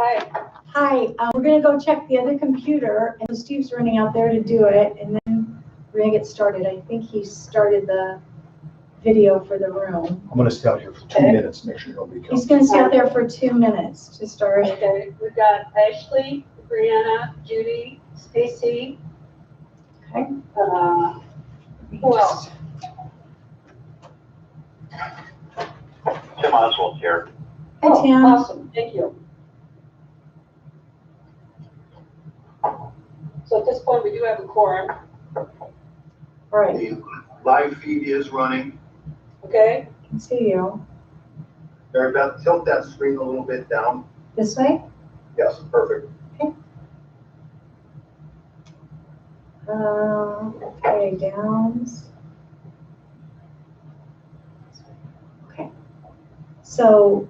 Hi. Hi, we're gonna go check the other computer, and Steve's running out there to do it, and then we're gonna get started. I think he started the video for the room. I'm gonna stay out here for 2 minutes, make sure nobody comes. He's gonna stay out there for 2 minutes to start. Okay, we've got Ashley, Brianna, Judy, Stacy. Okay. Who else? Tim Oswald here. Hi, Tim. Awesome, thank you. So at this point, we do have a quorum, All right, The live feed is running. okay? I can see you. Mary Beth, tilt that screen a little bit down. This way? Yes, perfect. Okay, downs. Okay. So,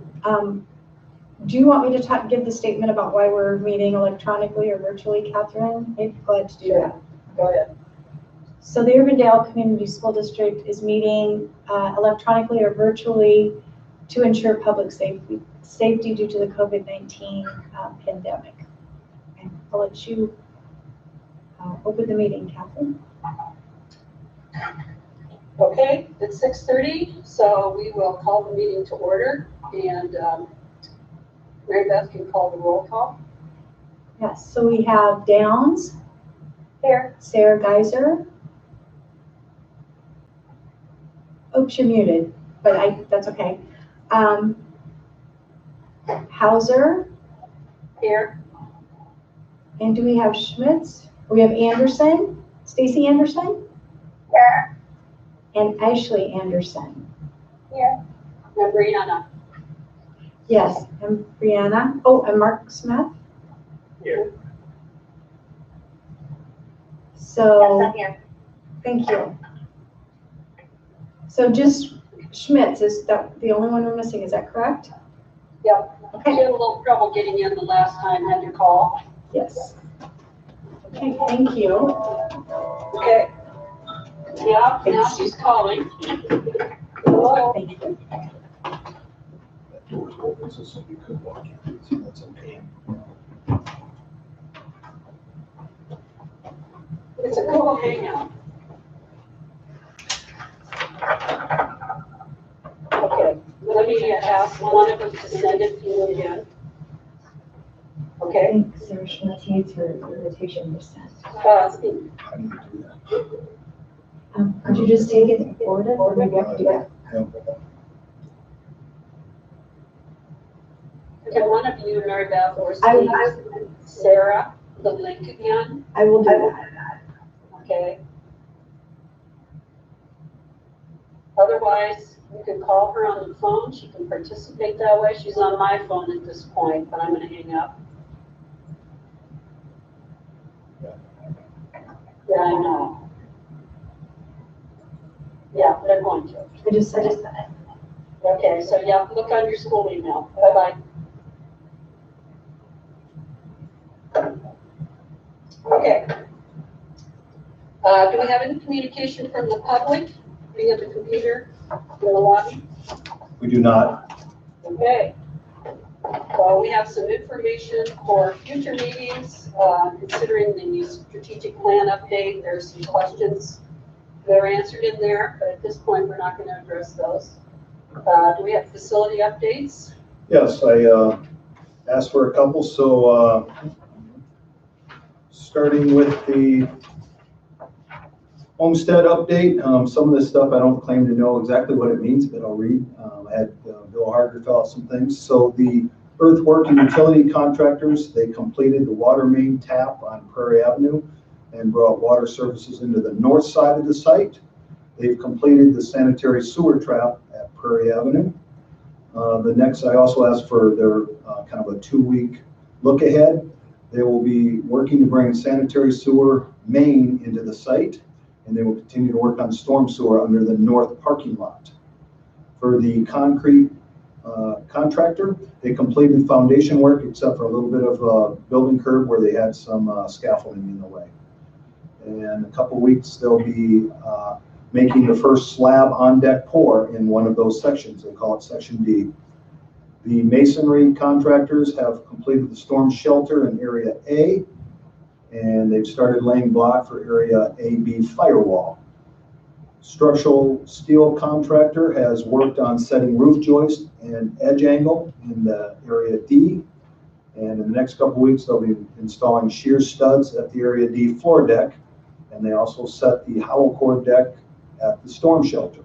do you want me to give the statement about why we're meeting electronically or virtually, Catherine? I'd be glad to do that. Go ahead. So the Urbandale Community School District is meeting electronically or virtually to ensure public safety due to the COVID-19 pandemic. Okay, I'll let you open the meeting, Catherine. Okay, it's 6:30, so we will call the meeting to order, and Mary Beth can call the roll call. Yes, so we have Downs. Here. Sarah Geiser. Oops, you're muted, but that's okay. Hauser. Here. And do we have Schmitz? We have Anderson, Stacy Anderson? Here. And Ashley Anderson. Here. And Brianna. Yes, and Brianna. Oh, and Mark Smith? Here. So, Yes, I'm here. thank you. So just Schmitz, is that the only one we're missing, is that correct? Yep. Okay. She had a little trouble getting in the last time, had your call. Yes. Okay, thank you. Okay. Yeah, now she's calling. Hello. Thank you. That door's open, so somebody could walk in, so that's okay. It's a Google Hangout. Okay, let me ask one of them to send it to you again. I Okay. think Sarah Schmitz needs her invitation to send. How do you do that? Could you just take it and forward it, or maybe I can do that? Yeah. Can one of you, Mary Beth or I- Steve, Sarah, the link again? I will do that. Okay. Otherwise, you can call her on the phone. She can participate that way. She's on my phone at this point, but I'm going to hang up. Yeah, I know. Yeah, they're going to. I just said it. Okay, so yeah, look on your school email. Bye-bye. Okay. Do we have any communication from the public via the computer in the lobby? We do not. Okay. So we have some information for future meetings, considering the strategic plan update. There's some questions that are answered in there, but at this point, we're not going to address those. Do we have facility updates? Yes, I asked for a couple, so starting with the Homestead update. Some of this stuff I don't claim to know exactly what it means, but I'll read. I had Bill Harder fill out some things. So the earthwork and utility contractors, they completed the water main tap on Prairie Avenue and brought water services into the north side of the site. They've completed the sanitary sewer trap at Prairie Avenue. The next, I also asked for their kind of a 2-week look ahead. They will be working to bring sanitary sewer main into the site, and they will continue to work on storm sewer under the north parking lot. For the concrete contractor, they completed foundation work except for a little bit of a building curb where they had some scaffolding in the way. In a couple weeks, they'll be making the first slab on deck pour in one of those sections. They call it section D. The masonry contractors have completed the storm shelter in Area A, and they've started laying block for Area AB firewall. Structural steel contractor has worked on setting roof joist and edge angle in the Area D. And in the next couple weeks, they'll be installing shear studs at the Area D floor deck. And they also set the hollow core deck at the storm shelter.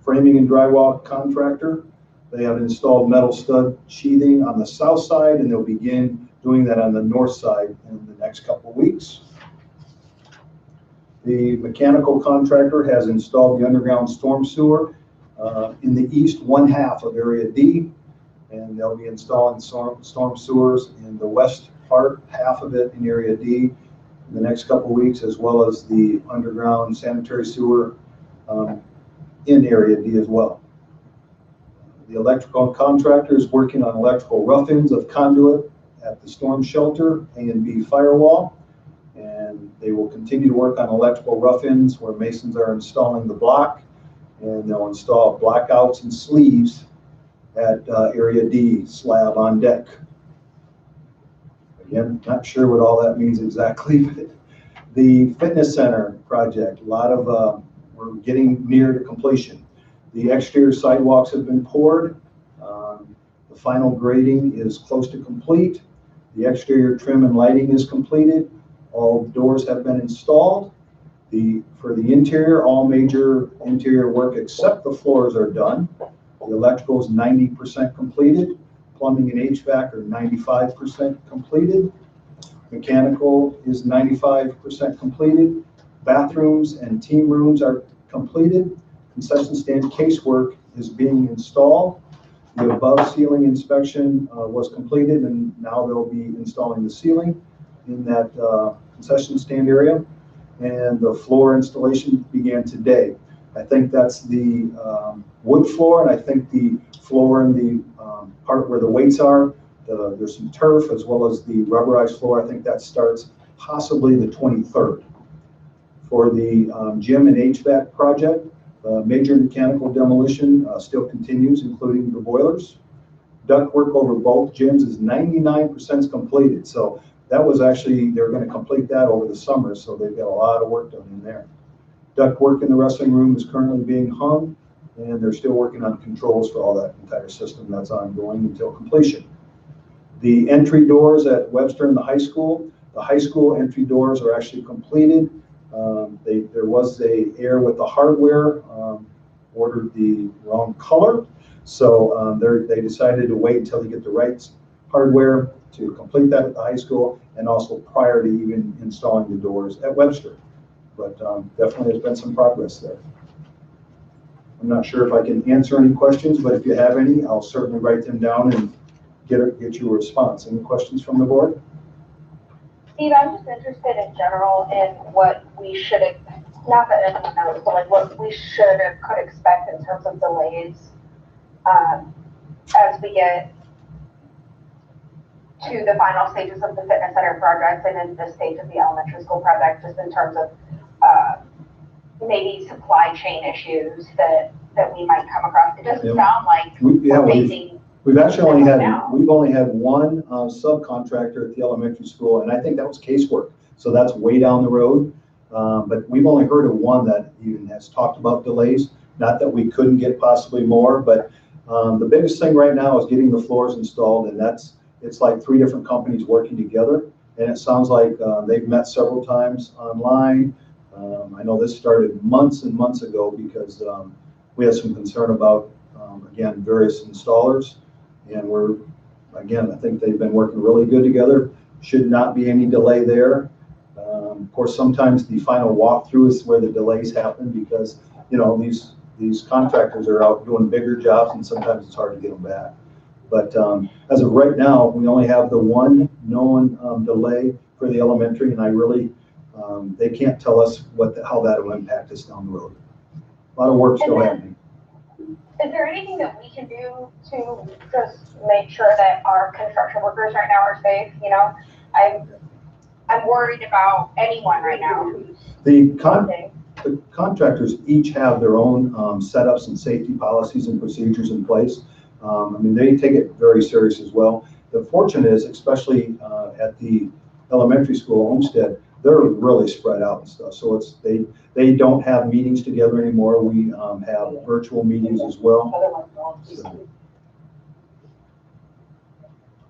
Framing and drywall contractor, they have installed metal stud sheathing on the south side, and they'll begin doing that on the north side in the next couple of weeks. The mechanical contractor has installed the underground storm sewer in the east one half of Area D, and they'll be installing storm sewers in the west part, half of it in Area D in the next couple of weeks, as well as the underground sanitary sewer in Area D as well. The electrical contractor is working on electrical rough-ins of conduit at the storm shelter, A and B firewall. And they will continue to work on electrical rough-ins where masons are installing the block, and they'll install blackouts and sleeves at Area D slab on deck. Again, not sure what all that means exactly, but the fitness center project, a lot of, we're getting near to completion. The exterior sidewalks have been poured. The final grading is close to complete. The exterior trim and lighting is completed. All doors have been installed. For the interior, all major interior work except the floors are done. The electrical is 90% completed. Plumbing and HVAC are 95% completed. Mechanical is 95% completed. Bathrooms and team rooms are completed. Concession stand casework is being installed. The above ceiling inspection was completed, and now they'll be installing the ceiling in that concession stand area. And the floor installation began today. I think that's the wood floor, and I think the floor in the part where the weights are, there's some turf as well as the rubberized floor. I think that starts possibly the 23rd. For the gym and HVAC project, major mechanical demolition still continues, including the boilers. Duct work over both gyms is 99% completed. So that was actually, they're going to complete that over the summer. So they've got a lot of work done in there. Duct work in the wrestling room is currently being hung, and they're still working on controls for all that entire system. That's ongoing until completion. The entry doors at Webster and the high school entry doors are actually completed. There was a error with the hardware, ordered the wrong color. So they decided to wait until they get the right hardware to complete that at the high school, and also prior to even installing the doors at Webster. But definitely there's been some progress there. I'm not sure if I can answer any questions, but if you have any, I'll certainly write them down and get you a response. Any questions from the board? Steve, I'm just interested in general in what we should have, not that anyone knows, but like what we should have could expect in terms of delays as we get to the final stages of the fitness center project and in the stage of the elementary school project, just in terms of maybe supply chain issues that we might come across. It doesn't sound like we're facing. We've actually only had one subcontractor at the elementary school, and I think that was casework. So that's way down the road. But we've only heard of one that even has talked about delays. Not that we couldn't get possibly more, but the biggest thing right now is getting the floors installed, and it's like 3 different companies working together. And it sounds like they've met several times online. I know this started months and months ago because we had some concern about, again, various installers. And I think they've been working really good together. Should not be any delay there. Of course, sometimes the final walkthrough is where the delays happen because, these contractors are out doing bigger jobs, and sometimes it's hard to get them back. But as of right now, we only have the one known delay for the elementary, and I really, they can't tell us how that will impact us down the road. A lot of work still happening. Is there anything that we can do to just make sure that our construction workers right now are safe? I'm worried about anyone right now. The contractors each have their own setups and safety policies and procedures in place. I mean, they take it very serious as well. The fortune is, especially at the elementary school, Homestead, they're really spread out and stuff. So they don't have meetings together anymore. We have virtual meetings as well.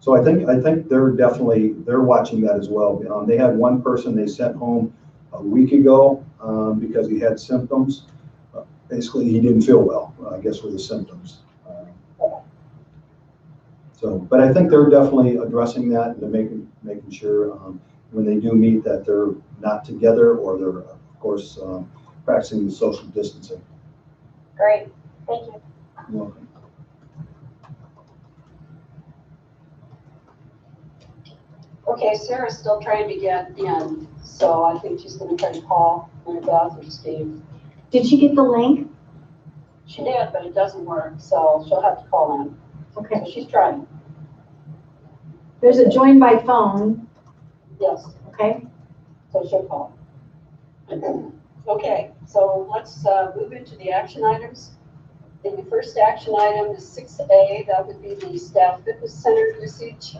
So I think they're watching that as well. They had one person they sent home a week ago because he had symptoms. Basically, he didn't feel well, I guess, with the symptoms. But I think they're definitely addressing that and making sure when they do meet that they're not together, or they're, of course, practicing the social distancing. Great, thank you. You're welcome. Okay, Sarah's still trying to get in, so I think she's gonna try to call Mary Beth or Steve. Did she get the link? She did, but it doesn't work, so she'll have to call in. Okay. So she's trying, There's a join by phone, yes, okay? so she'll call. Okay, so let's move into the action items. The first action item is 6A, that would be the staff fitness center usage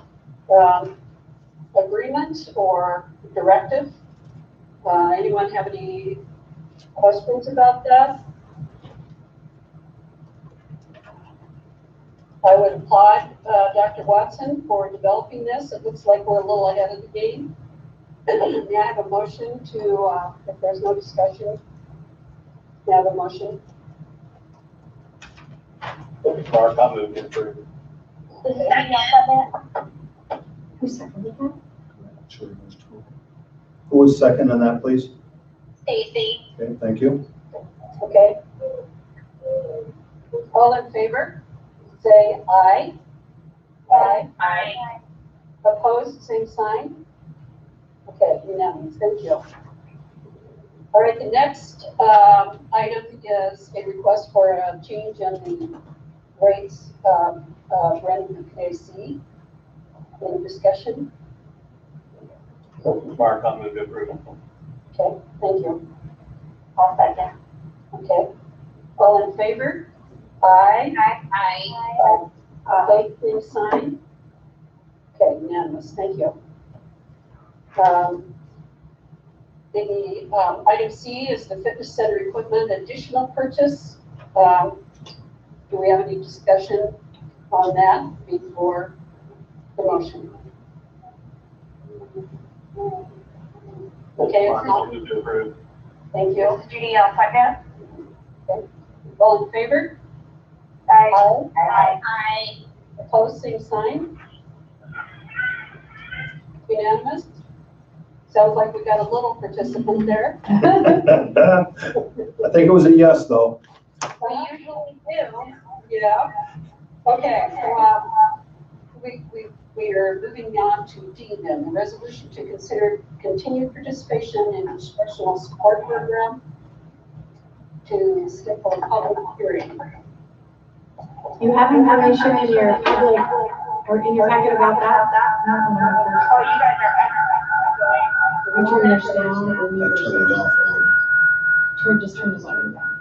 agreement or directive. Anyone have any questions about that? I would applaud Dr. Watson for developing this. It looks like we're a little ahead of the game. May I have a motion to, if there's no discussion, may I have a motion? Mark, I'll move to approve. Who seconded that? Who was second on that, please? Stacy. Okay, thank you. Okay. All in favor, say aye. Aye. Aye. Opposed, same sign. Okay, unanimous, thank you. All right, the next item is a request for a change in the rates of renting the PAC. Any discussion? Mark, I'll move to approve. Okay, thank you. I'll second. Okay, all in favor? Aye. Aye. Aye, same sign. Okay, unanimous, thank you. The item C is the fitness center equipment additional purchase. Do we have any discussion on that before the motion? Okay, if Mark, I'll not, move to approve. thank you. Judy, I'll second. Okay. All in favor? Aye. Aye. Opposed, same sign. Unanimous? Sounds like we got a little participant there. I think it was a yes, though. We usually do. Yeah. Okay, so we are moving on to D then, the resolution to consider continued participation in instructional support program to stick for a public hearing. You have information in your public, or in your packet about that? Oh, you guys are We turn yours down, or I mute yours turned it down. off already. Just turn the volume down.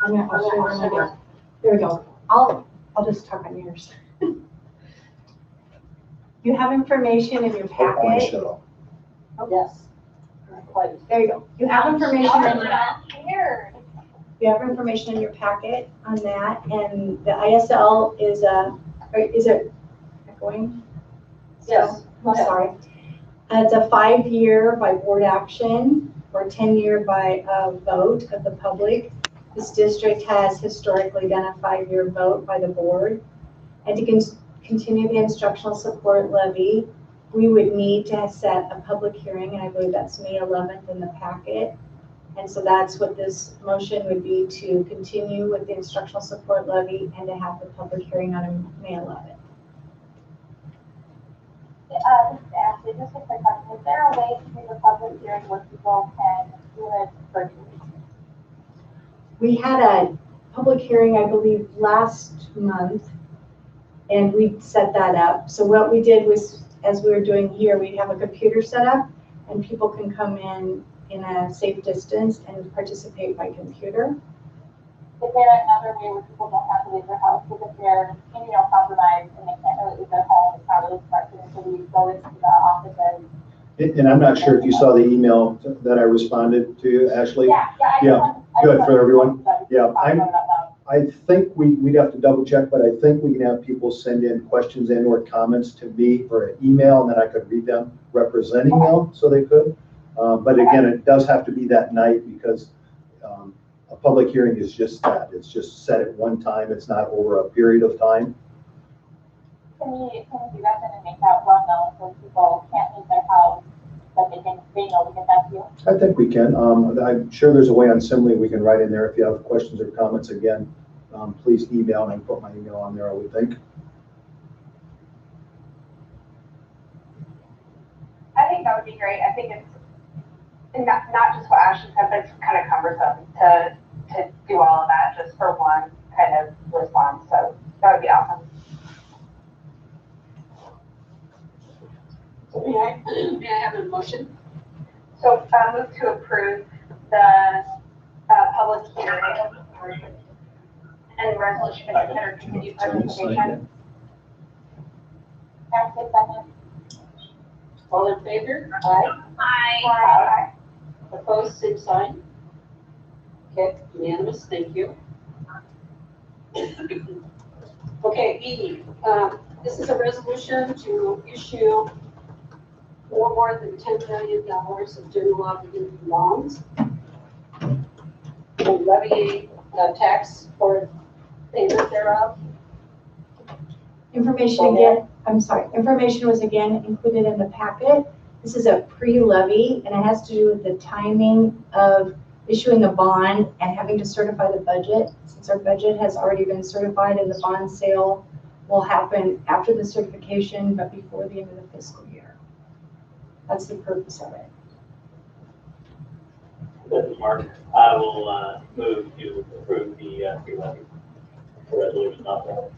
I'll show you when I get. There we go. I'll just talk on yours. You have information in your packet. Shut off. Yes. Quite. There you go. You have information. Weird. You have information in your packet on that, and the ISL is it going? Yes. I'm sorry. It's a 5-year by board action or 10-year by vote of the public. This district has historically done a 5-year vote by the board. And to continue the instructional support levy, we would need to set a public hearing, and I believe that's May 11th in the packet. And so that's what this motion would be, to continue with the instructional support levy and to have the public hearing on May 11th. Ashley, just a quick question. Is there a way to do the public hearing where people can do it virtually? We had a public hearing, I believe, last month, and we set that up. So what we did was, as we were doing here, we'd have a computer set up, and people can come in a safe distance and participate by computer. Is there another way where people don't have to leave their house, because if they're immunocompromised and they can't really leave their home, it's probably smart to actually go into the offices? And I'm not sure if you saw the email that I responded to, Ashley. Yeah. Good for everyone. Yeah, I'm. I think we'd have to double check, but I think we can have people send in questions and or comments to me for an email, and then I could read them representing them, so they could. But again, it does have to be that night, because a public hearing is just that. It's just set at one time. It's not over a period of time. Can we do that and make that well known so people can't leave their house, but they know to get back to you? I think we can. I'm sure there's a way on Simly we can write in there. If you have questions or comments, again, please email, and I can put my email on there, I would think. I think that would be great. I think it's not just what Ashley said, but it's kind of cumbersome to do all of that just for one kind of response. So that would be awesome. So may I have a motion? So move to approve the public hearing and resolution to consider continued participation. Ashley, second. All in favor? Aye. Aye. Opposed, same sign. Okay, unanimous, thank you. Okay, E, this is a resolution to issue no more than $10 million of general obligation bonds and levy tax for payment thereof. Information was again included in the packet. This is a pre-levy, and it has to do with the timing of issuing the bond and having to certify the budget. Since our budget has already been certified and the bond sale will happen after the certification, but before the end of the fiscal year. That's the purpose of it. This is Mark. I will move to approve the pre-levy resolution also.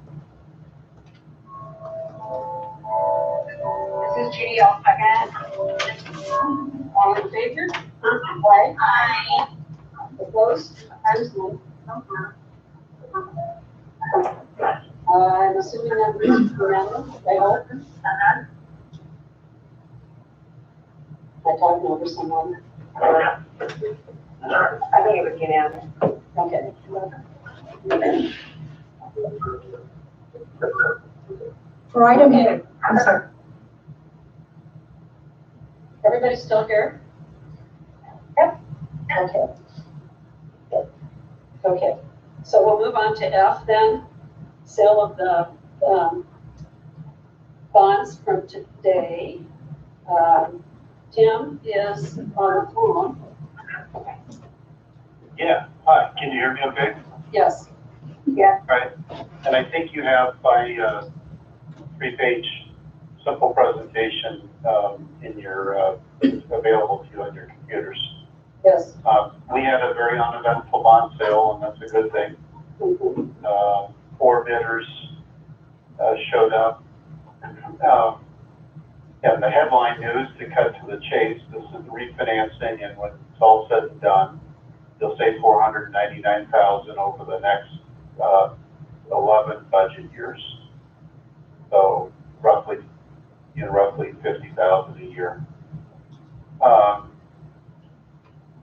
This is Judy, I'll second. All in favor? Aye. Opposed? Abstained? I'm assuming that was Miranda, I hope. I talked over someone. I think it was unanimous. Okay. For item, I'm sorry. Everybody still here? Yep. Okay. Good. Okay, so we'll move on to F then, sale of the bonds from today. Tim is on the phone. Yeah, hi, can you hear me okay? Yes. Yeah. All right, and I think you have my 3-page simple presentation in your, available to you on your computers. Yes. We had a very uneventful bond sale, and that's a good thing. Mm-hmm. 4 bidders showed up. And the headline news, to cut to the chase, this is refinancing, and when it's all said and done, you'll save $499,000 over the next 11 budget years. So roughly $50,000 a year.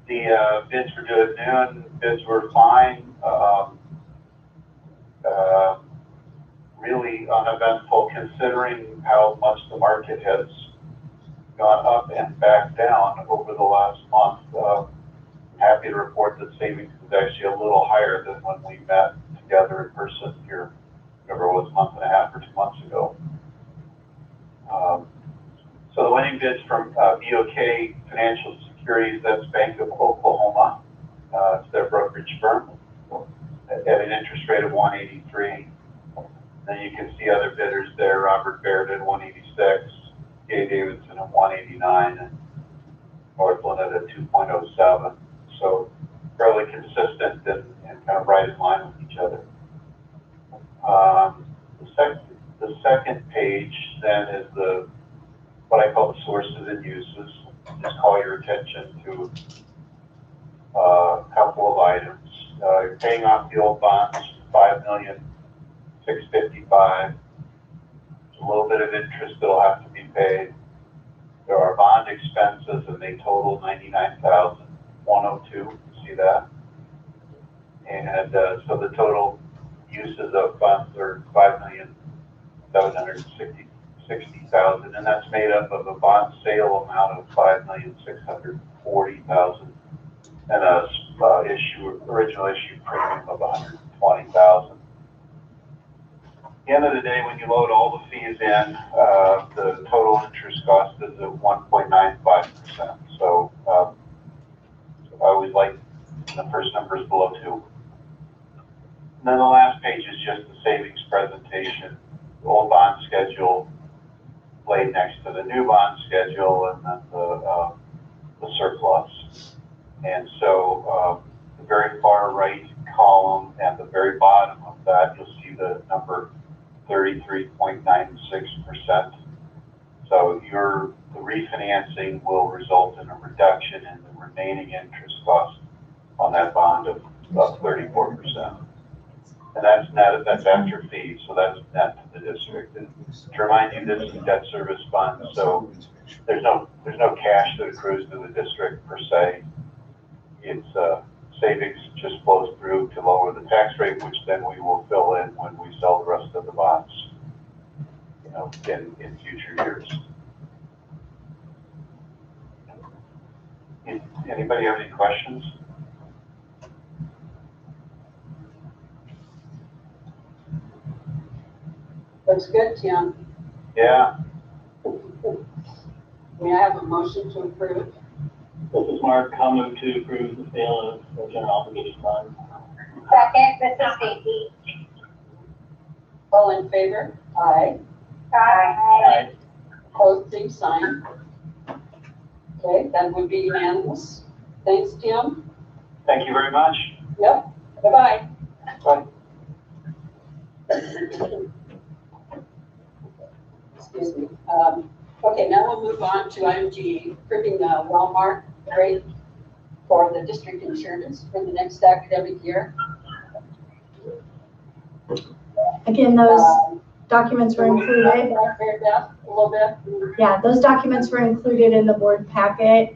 The bids were good at noon. Bids were fine. Really uneventful considering how much the market has gone up and back down over the last month. I'm happy to report that savings is actually a little higher than when we met together in person here, whatever it was, a month and a half or 2 months ago. So the winning bids from BOK Financial Securities, that's Bank of Oklahoma. It's their brokerage firm at an interest rate of 183. Then you can see other bidders there, Robert Baird at 186, Gay Davidson at 189, and Northland at a 2.07. So fairly consistent and kind of right in line with each other. The second page then is what I call the sources and uses. just call your attention to a couple of items. You're paying off the old bonds, $5,655,000. A little bit of interest that'll have to be paid. There are bond expenses, and they total $99,102. See that? And so the total uses of funds are $5,760,000, and that's made up of a bond sale amount of $5,640,000 and a original issue premium of $120,000. At the end of the day, when you load all the fees in, the total interest cost is at 1.95%. So I always like the first numbers below 2. And then the last page is just the savings presentation, the old bond schedule laid next to the new bond schedule, and then the surplus. And so the very far right column and the very bottom of that, you'll see the number 33.96%. So the refinancing will result in a reduction in the remaining interest cost on that bond of 34%. And that's after fees, so that's net to the district. And to remind you, this is a debt service fund, so there's no cash that accrues to the district per se. It's savings just flows through to lower the tax rate, which then we will fill in when we sell the rest of the bonds, in future years. Anybody have any questions? Looks good, Tim. Yeah. May I have a motion to approve? This is Mark. I'll move to approve the sale of the general obligation bond. Second, this is Stacy. All in favor? Aye. Aye. Opposed, same sign. Okay, that would be unanimous. Thanks, Tim. Thank you very much. Yep, bye-bye. Bye. Excuse me. Okay, now we'll move on to item G, approving the Walmart rate for the district insurance for the next academic year. Again, those documents were included. Mary Beth, a little bit. Yeah, those documents were included in the board packet.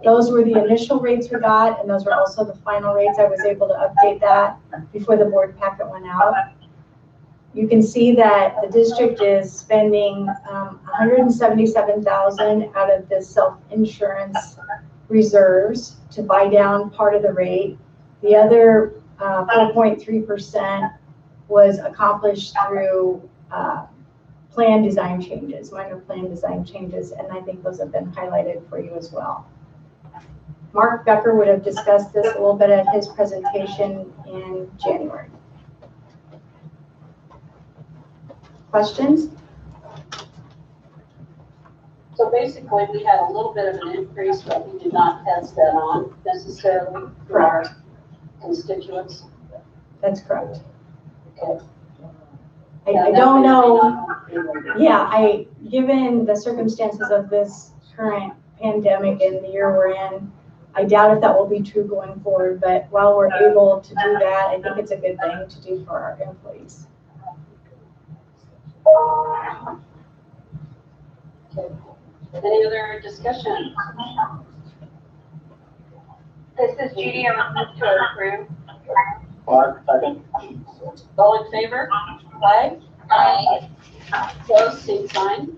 Those were the initial rates we got, and those were also the final rates. I was able to update that before the board packet went out. You can see that the district is spending $177,000 out of the self-insurance reserves to buy down part of the rate. The other 4.3% was accomplished through plan design changes, minor plan design changes, and I think those have been highlighted for you as well. Mark Becker would have discussed this a little bit at his presentation in January. Questions? So basically, we had a little bit of an increase, but we did not pass that on necessarily for our constituents. That's correct. Okay. I don't know. Yeah, given the circumstances of this current pandemic and the year we're in, I doubt if that will be true going forward, but while we're able to do that, I think it's a good thing to do for our employees. Okay. Any other discussion? This is Judy. I move to approve. Mark, second. All in favor? Aye. Aye. Opposed, same sign.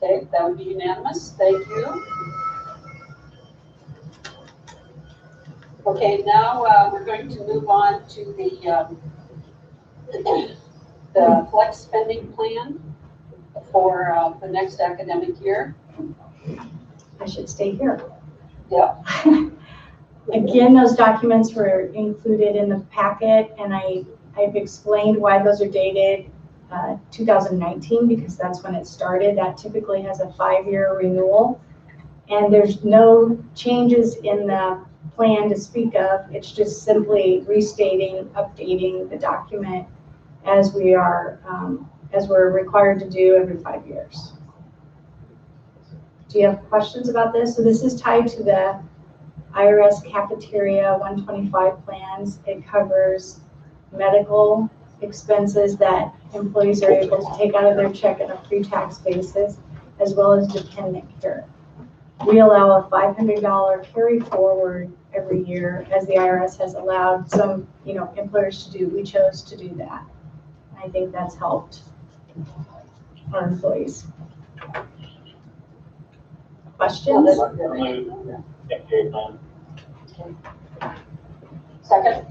Okay, that would be unanimous. Thank you. Okay, now we're going to move on to the flex spending plan for the next academic year. I should stay here. Yep. Again, those documents were included in the packet, and I've explained why those are dated 2019, because that's when it started. That typically has a 5-year renewal, and there's no changes in the plan to speak of. It's just simply restating, updating the document as we're required to do every 5 years. Do you have questions about this? So this is tied to the IRS cafeteria 125 plans. It covers medical expenses that employees are able to take out of their check on a pre-tax basis, as well as dependent care. We allow a $500 carry forward every year, as the IRS has allowed some, employers to do. We chose to do that. I think that's helped our employees. Questions? Yeah, carry plan. Second,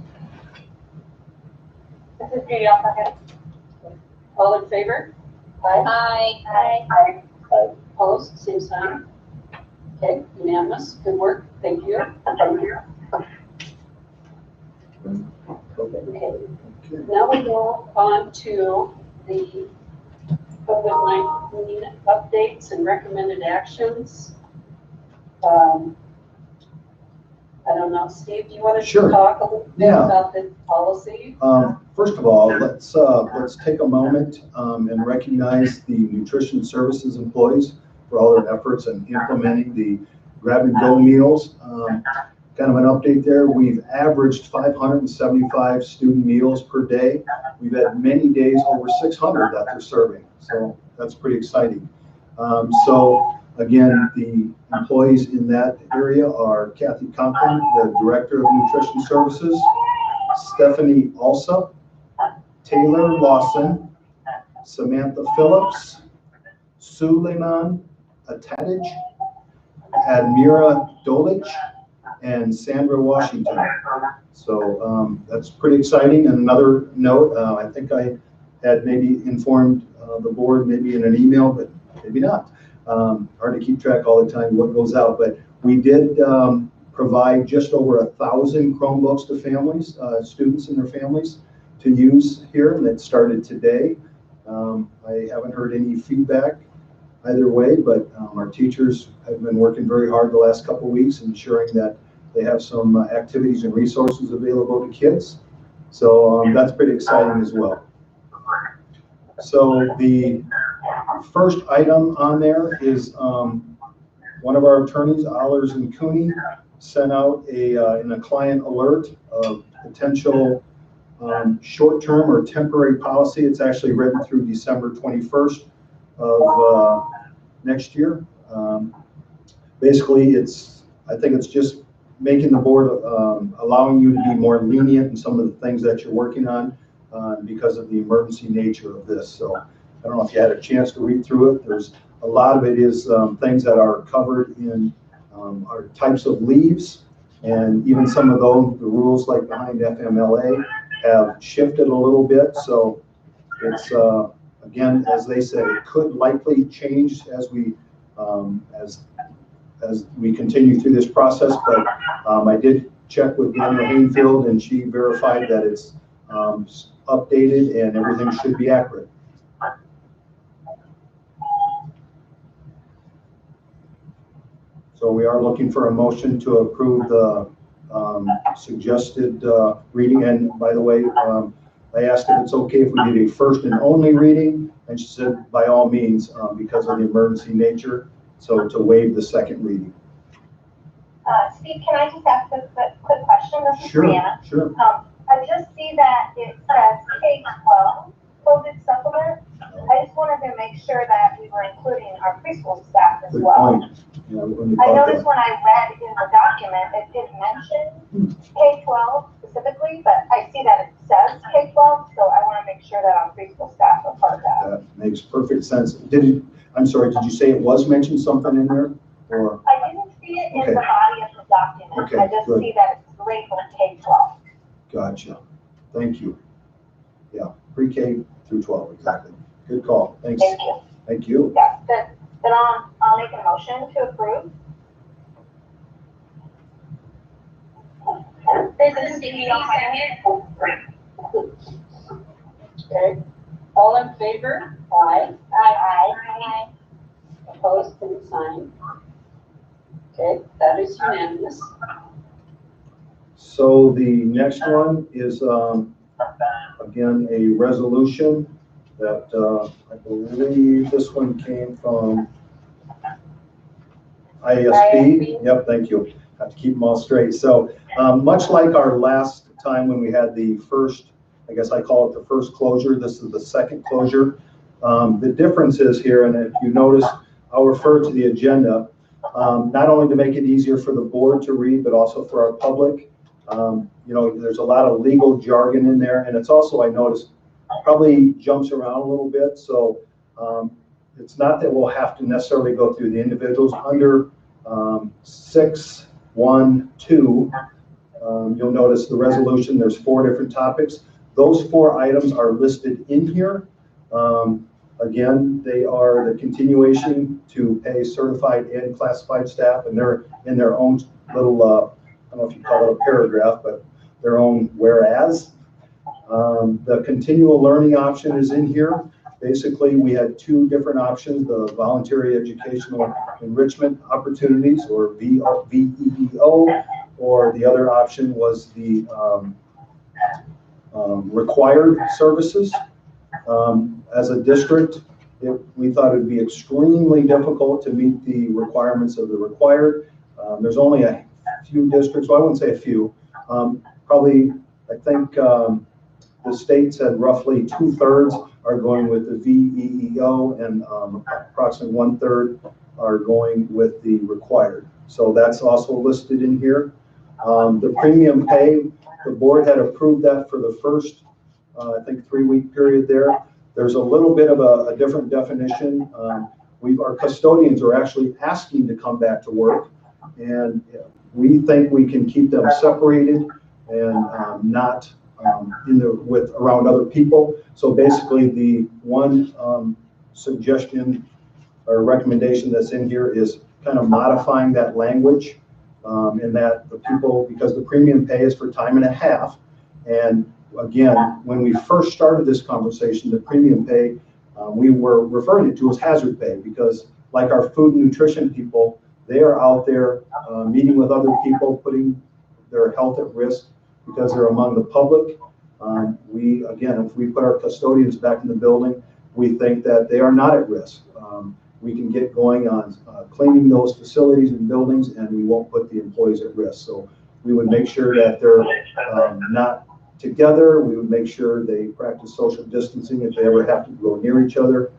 This is Judy, I'll second. all in favor? Aye. Opposed, same sign. Okay, unanimous, good work, thank you. Okay, now we go on to the COVID-19 updates and recommended actions. I don't know, Steve, do you want to Sure. talk a little bit Yeah. about the policy? First of all, let's take a moment and recognize the nutrition services employees for all their efforts in implementing the grab-and-go meals. Kind of an update there. We've averaged 575 student meals per day. We've had many days over 600 that they're serving, so that's pretty exciting. So again, the employees in that area are Kathy Conklin, the Director of Nutrition Services, Stephanie Alsop, Taylor Lawson, Samantha Phillips, Suleiman Atadij, Admira Dolich, and Sandra Washington. So that's pretty exciting. And another note, I think I had maybe informed the board maybe in an email, but maybe not. Hard to keep track all the time what goes out, but we did provide just over 1,000 Chromebooks to families, students and their families to use here, and it started today. I haven't heard any feedback either way, but our teachers have been working very hard the last couple of weeks, ensuring that they have some activities and resources available to kids. So that's pretty exciting as well. So the first item on there is one of our attorneys, Allers and Cooney, sent out in a client alert of potential short-term or temporary policy. It's actually written through December 21st of next year. Basically, I think it's just making the board, allowing you to be more lenient in some of the things that you're working on because of the emergency nature of this. So I don't know if you had a chance to read through it. There's a lot of it is things that are covered in our types of leaves, and even some of those, the rules like behind FMLA have shifted a little bit. So it's, again, as they said, it could likely change as we continue through this process, but I did check with Daniel Hainfield, and she verified that it's updated and everything should be accurate. So we are looking for a motion to approve the suggested reading. And by the way, I asked if it's okay if we did a first and only reading, and she said by all means because of the emergency nature, so to waive the second reading. Steve, can I just ask a quick question? This is Brianna. Sure. I just see that it says K-12 COVID supplement. I just wanted to make sure that we were including our preschool staff as Good well. point. Yeah, I noticed when I read in the document, it didn't mention K-12 specifically, but I see that it says K-12, so I want to make sure that our preschool staff are part of that. That makes perfect sense. I'm sorry, did you say it was mentioned something in there? Or I didn't see it in Okay. the body of the document. Okay, I just good. see that it's labeled K-12. gotcha. Thank you. Yeah, pre-K through 12, exactly. Good call. Thanks. Thank you. Thank you. Yeah, then I'll make a motion to approve. This is Stevie, I'll second. Okay, all in favor? Aye. Aye. Opposed, same sign. Okay, that is unanimous. So the next one is, again, a resolution that I believe this one came from ISB, yep, thank you. Have to keep them all straight. So much like our last time when we had the first, I guess I call it the first closure, this is the second closure. The difference is here, and if you notice, I'll refer to the agenda, not only to make it easier for the board to read, but also for our public. You know, there's a lot of legal jargon in there, and it's also, I noticed, probably jumps around a little bit. So it's not that we'll have to necessarily go through the individuals. Under 6.1.2, you'll notice the resolution, there's 4 different topics. Those 4 items are listed in here. Again, they are the continuation to pay certified and classified staff, and they're in their own little, I don't know if you call it a paragraph, but their own whereas. The continual learning option is in here. Basically, we had 2 different options, the voluntary educational enrichment opportunities, or VEEO, or the other option was the required services. As a district, we thought it would be extremely difficult to meet the requirements of the required. There's only a few districts, well, I wouldn't say a few, probably, I think the state said roughly 2/3 are going with the VEEO, and approximately 1/3 are going with the required. So that's also listed in here. The premium pay, the board had approved that for the first, I think, 3-week period there. There's a little bit of a different definition. Our custodians are actually asking to come back to work, and we think we can keep them separated and not around other people. So basically, the one suggestion or recommendation that's in here is kind of modifying that language, in that the people, because the premium pay is for time and a half, and again, when we first started this conversation, the premium pay, we were referring to as hazard pay, because like our food and nutrition people, they are out there meeting with other people, putting their health at risk because they're among the public. Again, if we put our custodians back in the building, we think that they are not at risk. We can get going on cleaning those facilities and buildings, and we won't put the employees at risk. So we would make sure that they're not together. We would make sure they practice social distancing if they ever have to go near each other.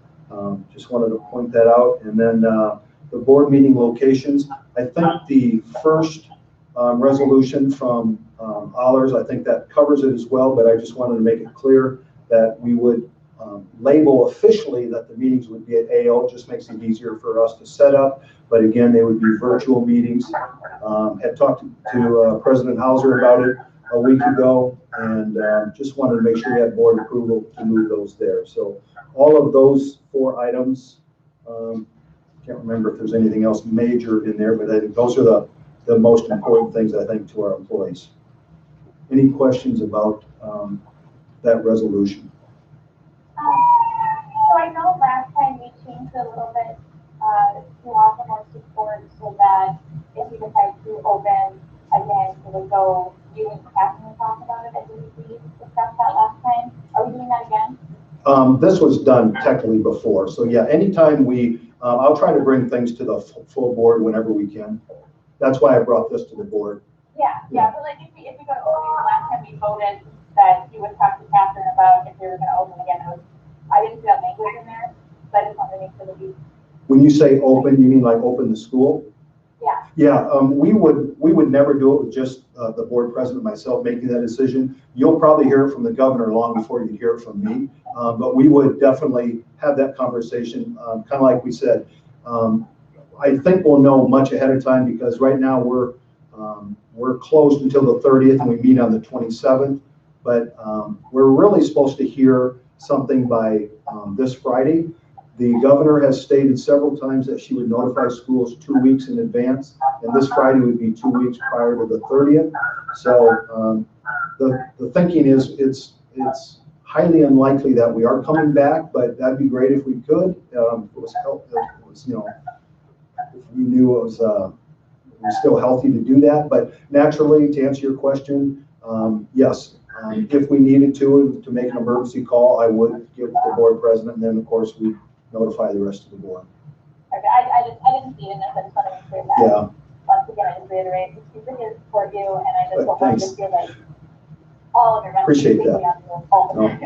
Just wanted to point that out. And then the board meeting locations, I think the first resolution from Allers, I think that covers it as well, but I just wanted to make it clear that we would label officially that the meetings would be at AO. It just makes it easier for us to set up, but again, they would be virtual meetings. Had talked to President Hauser about it a week ago, and just wanted to make sure we had board approval to move those there. So all of those 4 items, can't remember if there's anything else major in there, but I think those are the most important things, I think, to our employees. Any questions about that resolution? So I know last time we changed a little bit to offer more support so that if we decide to open again, it would go, you and Catherine talk about it. I believe we discussed that last time. Are we doing that again? This was done technically before. So yeah, anytime I'll try to bring things to the full board whenever we can. That's why I brought this to the board. Yeah. But like if we go to open, the last time we voted that you would talk to Catherine about if they were going to open again. I didn't see that language in there, so I just wanted to make sure that we. When you say open, you mean like open the school? Yeah. Yeah, we would never do it with just the board president and myself making that decision. You'll probably hear it from the governor long before you hear it from me, but we would definitely have that conversation, kind of like we said. I think we'll know much ahead of time, because right now we're closed until the 30th and we meet on the 27th, but we're really supposed to hear something by this Friday. The governor has stated several times that she would notify schools 2 weeks in advance, and this Friday would be 2 weeks prior to the 30th. So the thinking is it's highly unlikely that we are coming back, but that'd be great if we could. If we knew it was still healthy to do that. But naturally, to answer your question, yes, if we needed to make an emergency call, I would give the board president, and then of course we notify the rest of the board. I didn't see it in this, I just want to make sure that. Yeah. Once again, I just reiterate, we continue to support you, and I just want to Thanks. feel like all of your members. Appreciate that. No,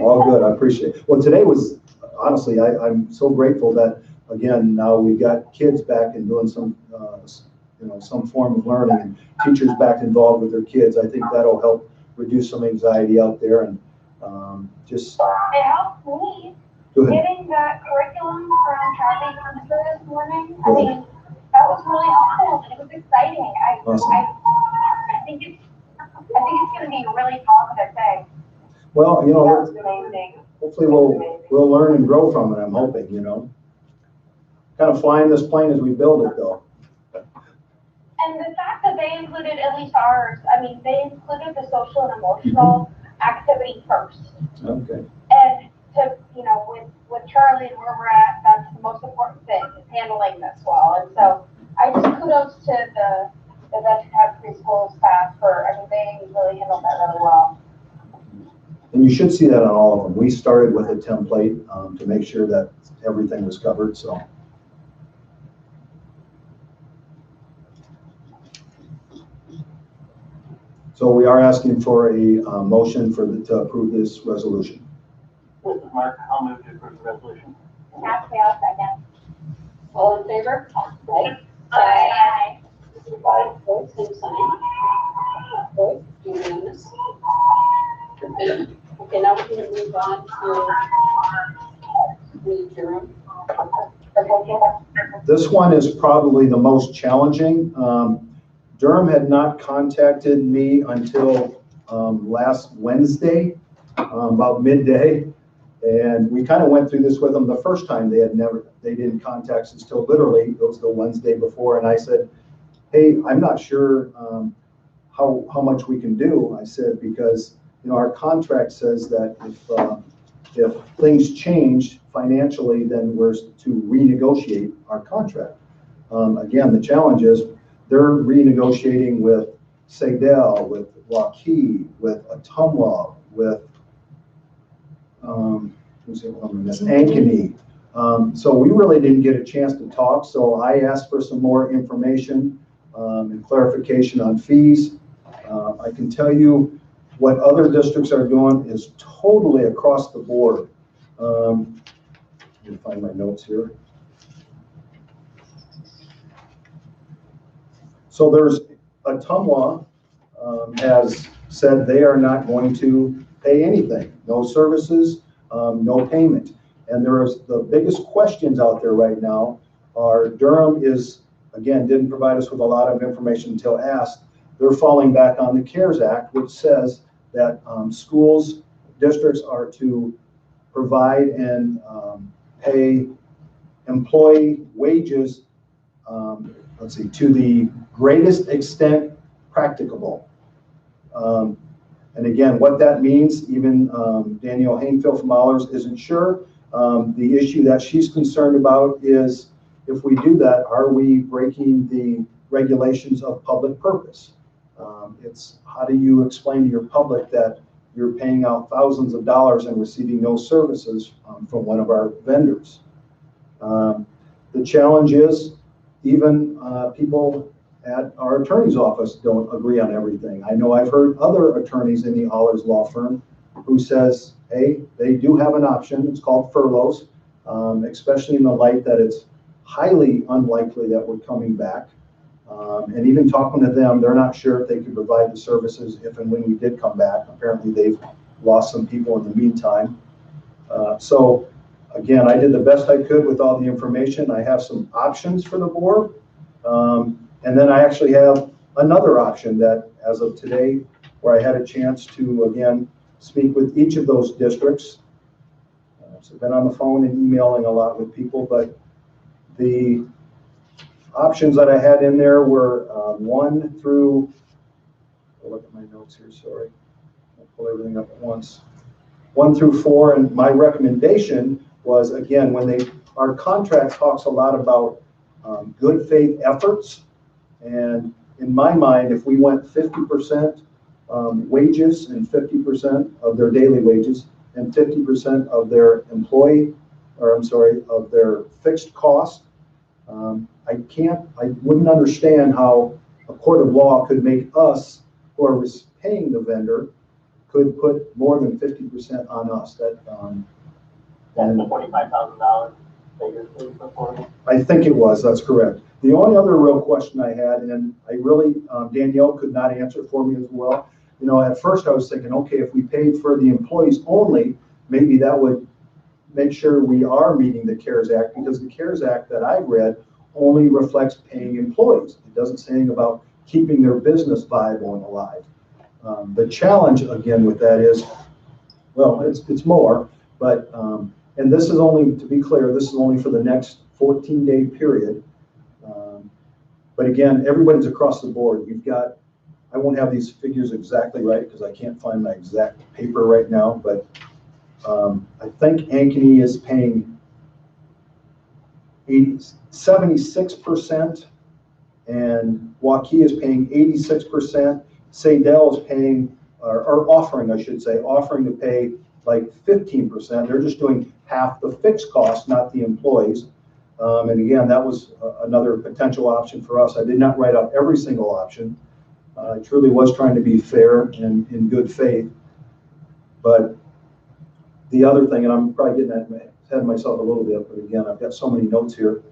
all good, I appreciate it. Well, today was, honestly, I'm so grateful that, again, now we've got kids back and doing some, some form of learning, and teachers back involved with their kids. I think that'll help reduce some anxiety out there, and just. It helped me getting that curriculum from traffic this morning. I mean, that was really helpful, and it was exciting. Awesome. I think it's going to be a really positive thing. Well, That's amazing. hopefully we'll learn and grow from it, I'm hoping, Kind of flying this plane as we build it, though. And the fact that they included, at least ours, I mean, they included the social and emotional activity first. Okay. And to, with Charlie and where we're at, that's the most important thing, is handling this well. And so I just kudos to the Webster preschool staff they really handled that really well. And you should see that on all of them. We started with a template to make sure that everything was covered, so. So we are asking for a motion to approve this resolution. Mark, I'll move to approve the resolution. Happy out second. All in favor? Aye. Aye. Aye. Vote, same sign. Vote, unanimous. Okay, now we can move on to the Durham. This one is probably the most challenging. Durham had not contacted me until last Wednesday, about midday. And we kind of went through this with them the first time. They didn't contact us until literally, it was the Wednesday before. And I said, hey, I'm not sure how much we can do. I said, because our contract says that if things change financially, then we're to renegotiate our contract. Again, the challenge is they're renegotiating with Sadell, with Waukee, with Ottumwa, with Ankeny. So we really didn't get a chance to talk. So I asked for some more information and clarification on fees. I can tell you what other districts are doing is totally across the board. Let me find my notes here. So there's Ottumwa has said they are not going to pay anything, no services, no payment. And there's the biggest questions out there right now are Durham didn't provide us with a lot of information until asked. They're falling back on the CARES Act, which says that schools, districts are to provide and pay employee wages, to the greatest extent practicable. And again, what that means, even Danielle Hainfield from Allers isn't sure. The issue that she's concerned about is if we do that, are we breaking the regulations of public purpose? It's how do you explain to your public that you're paying out thousands of dollars and receiving no services from one of our vendors? The challenge is even people at our attorney's office don't agree on everything. I know I've heard other attorneys in the Allers law firm who says, hey, they do have an option. It's called furloughs, especially in the light that it's highly unlikely that we're coming back. And even talking to them, they're not sure if they could provide the services if and when we did come back. Apparently they've lost some people in the meantime. So again, I did the best I could with all the information. I have some options for the board. And then I actually have another option that as of today, where I had a chance to, again, speak with each of those districts. So I've been on the phone and emailing a lot with people, but the options that I had in there were 1 through, I'll look at my notes here, sorry. I'll pull everything up at once. 1 through 4, and my recommendation was, again, our contract talks a lot about good faith efforts. And in my mind, if we went 50% wages and 50% of their daily wages and 50% of their of their fixed cost, I wouldn't understand how a court of law could make us, who are paying the vendor, could put more than 50% on us. That's the $45,000 figure before. I think it was, that's correct. The only other real question I had, and I really, Danielle could not answer for me as well. You know, at first I was thinking, okay, if we paid for the employees only, maybe that would make sure we are meeting the CARES Act, because the CARES Act that I read only reflects paying employees. It doesn't say anything about keeping their business viable and alive. The challenge again with that is, well, it's more, but, and this is only, to be clear, this is only for the next 14-day period. But again, everybody's across the board. You've got, I won't have these figures exactly right because I can't find my exact paper right now, but I think Ankeny is paying 76%, and Waukee is paying 86%. Sadell is paying, or offering, I should say, offering to pay like 15%. They're just doing half the fixed cost, not the employees. And again, that was another potential option for us. I did not write up every single option. I truly was trying to be fair and in good faith. But the other thing, and I'm probably getting ahead of myself a little bit, but again, I've got so many notes here,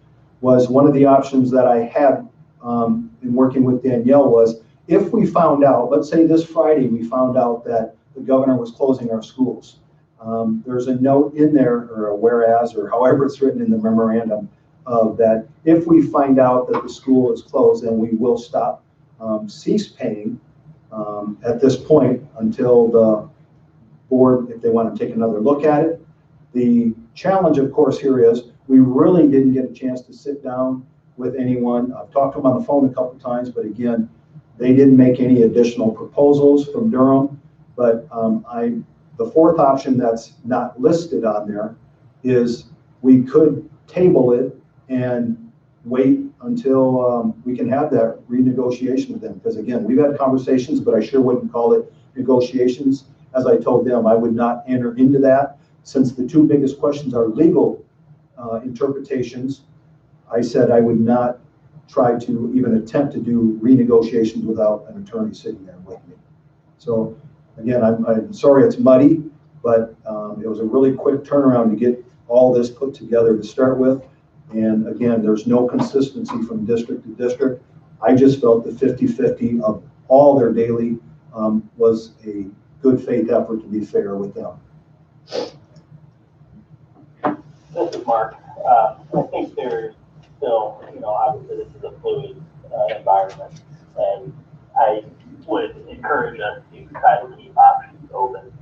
was one of the options that I had in working with Danielle was, if we found out, let's say this Friday, we found out that the governor was closing our schools. There's a note in there, or a whereas, or however it's written in the memorandum, of that if we find out that the school is closed, then we will cease paying at this point until the board, if they want to take another look at it. The challenge, of course, here is we really didn't get a chance to sit down with anyone. I've talked to them on the phone a couple of times, but again, they didn't make any additional proposals from Durham. But the fourth option that's not listed on there is we could table it and wait until we can have that renegotiation with them. Because again, we've had conversations, but I sure wouldn't call it negotiations. As I told them, I would not enter into that. Since the two biggest questions are legal interpretations, I said I would not try to even attempt to do renegotiations without an attorney sitting there with me. So again, I'm sorry it's muddy, but it was a really quick turnaround to get all this put together to start with. And again, there's no consistency from district to district. I just felt the 50-50 of all their daily was a good faith effort to be fair with them. This is Mark. I think there's still, obviously this is a fluid environment, and I would encourage us to try to keep options open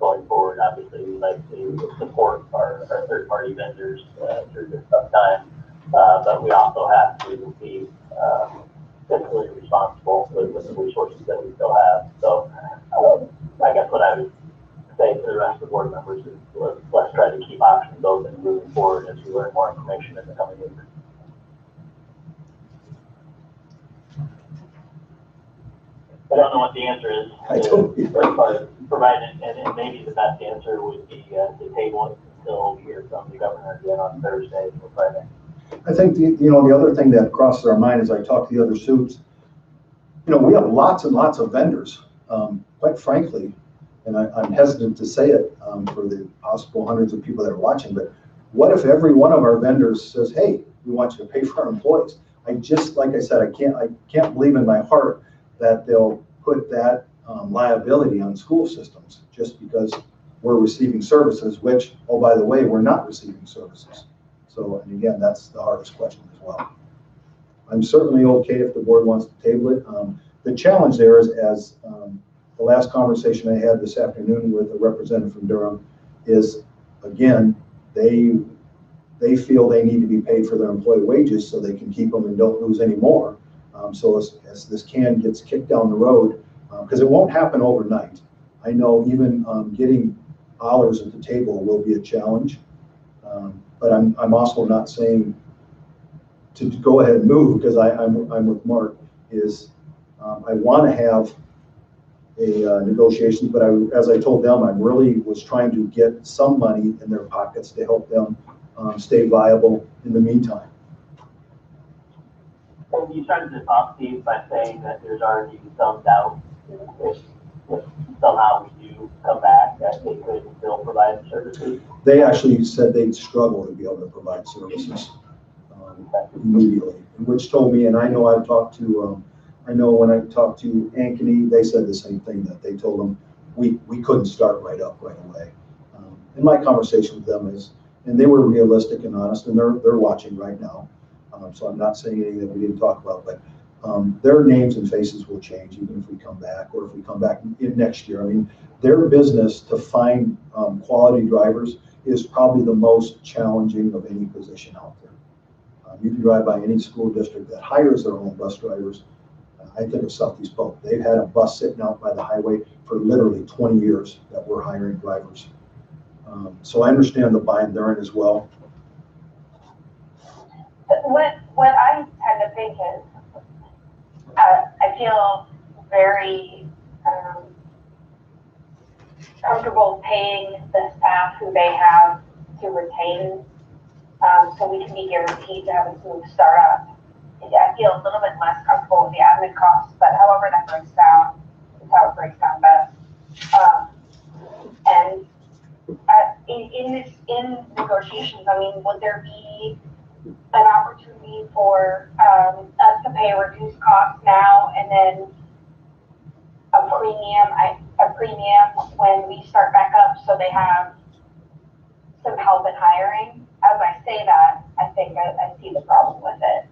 going forward. Obviously, we like to support our third-party vendors through this tough time, but we also have to be fiscally responsible with the resources that we still have. So I guess what I would say to the rest of the board members is let's try to keep options open moving forward as we learn more information in the coming weeks. I don't know what the answer is. I totally Provided, and maybe the best answer would be to table it until we hear from the governor again on Thursday or Friday. I think the other thing that crosses our mind as I talk to the other suits, we have lots and lots of vendors, quite frankly, and I'm hesitant to say it for the possible hundreds of people that are watching, but what if every one of our vendors says, hey, we want you to pay for our employees? Like I said, I can't believe in my heart that they'll put that liability on school systems just because we're receiving services, which, oh, by the way, we're not receiving services. So, and again, that's the hardest question as well. I'm certainly okay if the board wants to table it. The challenge there is, as the last conversation I had this afternoon with a representative from Durham, is again, they feel they need to be paid for their employee wages so they can keep them and don't lose any more. So as this can gets kicked down the road, because it won't happen overnight. I know even getting dollars at the table will be a challenge, but I'm also not saying to go ahead and move, because I'm with Mark, is I want to have a negotiation, but as I told them, I really was trying to get some money in their pockets to help them stay viable in the meantime. And you started this off, Steve, by saying that there's already some doubt if somehow we do come back, that they could still provide services. They actually said they'd struggle to be able to provide services immediately, which told me, and I know I've talked to, I know when I talked to Ankeny, they said the same thing, that they told them we couldn't start right away. And my conversation with them is, and they were realistic and honest, and they're watching right now. So I'm not saying anything that we didn't talk about, but their names and faces will change even if we come back, or if we come back in next year. I mean, their business to find quality drivers is probably the most challenging of any position out there. You can drive by any school district that hires their own bus drivers. I think of Southeast Polk. They've had a bus sitting out by the highway for literally 20 years that we're hiring drivers. So I understand the bind they're in as well. What I tend to think is, I feel very comfortable paying the staff who they have to retain, so we can be guaranteed to have a smooth startup. I feel a little bit less comfortable with the admin costs, but however that breaks down, is how it breaks down best. And in negotiations, I mean, would there be an opportunity for us to pay a reduced cost now and then a premium when we start back up, so they have some help in hiring? As I say that, I think I see the problem with it.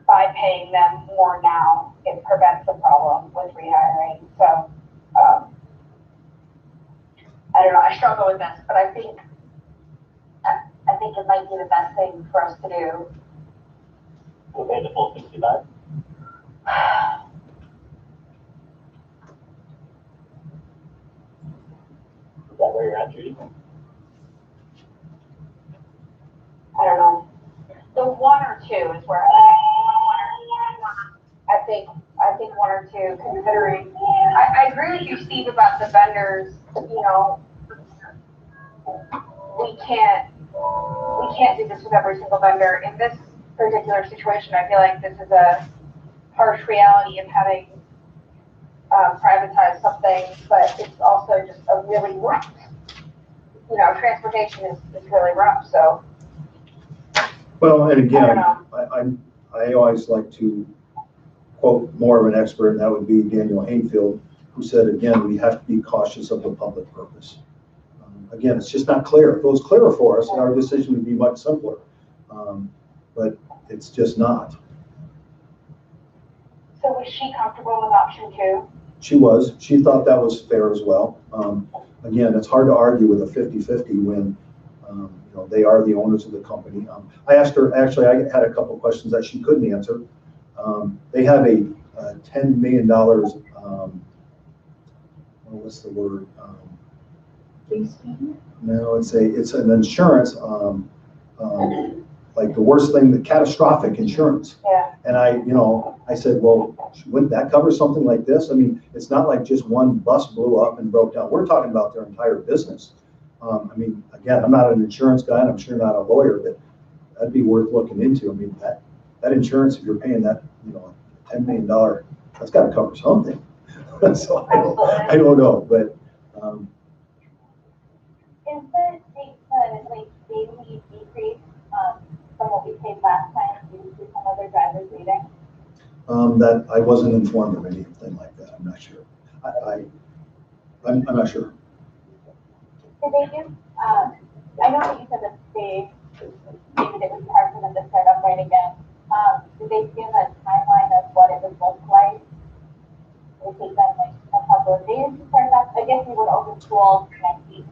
By paying them more now, it prevents the problem with rehiring. So I don't know. I struggle with this, but I think it might be the best thing for us to do. We'll pay the full 65. Is that where you're at, Judy? I don't know. The 1 or 2 is where I think 1 or 2, considering. I agree with you, Steve, about the vendors. You know, we can't do this with every single vendor. In this particular situation, I feel like this is a harsh reality of having privatized something, but it's also just a really rough, you know, transportation is really rough, so. Well, and again, I I always like to quote more of an expert, and that would be Daniel Hainfield, who said, again, we have to be cautious of the public purpose. Again, it's just not clear. If it was clearer for us, our decision would be much simpler. But it's just not. So was she comfortable with option 2? She was. She thought that was fair as well. Again, it's hard to argue with a 50-50 when you know, they are the owners of the company. I asked her, actually, I had a couple of questions that she couldn't answer. They have a $10 million, what's the word? No, it's an insurance, like the worst thing, the catastrophic insurance. Yeah. And I said, well, wouldn't that cover something like this? I mean, it's not like just one bus blew up and broke down. We're talking about their entire business. I mean, again, I'm not an insurance guy, and I'm sure not a lawyer, but that'd be worth looking into. I mean, that insurance, if you're paying that, you know, $10 million, that's got to cover something. So I don't know, but. Is the daily decrease from what we paid last time due to some other drivers leaving? That I wasn't informed of anything like that. I'm not sure. I'm not sure. Did they do? I know that you said that maybe it was hard for them to start up right again. Did they give a timeline of what it would look like? Did it take them like a couple of days to start up? I guess we would open school next week.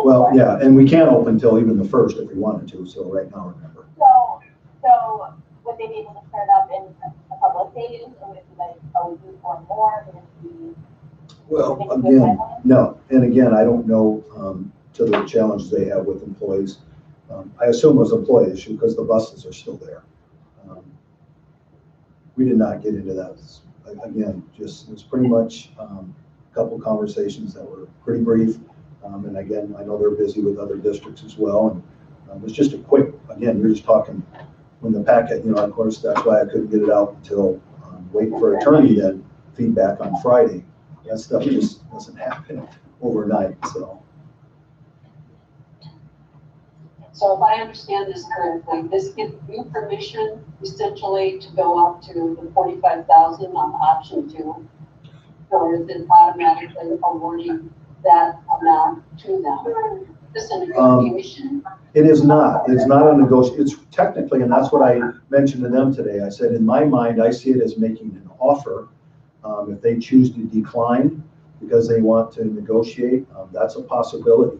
Well, yeah, and we can't open until even the 1st if we wanted to. So right now, remember. So would they be able to start up in a couple of days, or would it be like a week or more? Would it be? Well, again, no, and again, I don't know to the challenges they have with employees. I assume it was an employee issue because the buses are still there. We did not get into that. Again, just it was pretty much a couple conversations that were pretty brief. And again, I know they're busy with other districts as well. And it was just a quick, again, you're just talking when the packet, of course, that's why I couldn't get it out until waiting for attorney then feedback on Friday. That stuff just doesn't happen overnight, so. So if I understand this correctly, this gives you permission essentially to go up to the 45,000 on option 2, or is it automatically awarding that amount to them? Is this a negotiation? It is not. It's not a negotiation. It's technically, and that's what I mentioned to them today. I said, in my mind, I see it as making an offer. If they choose to decline because they want to negotiate, that's a possibility.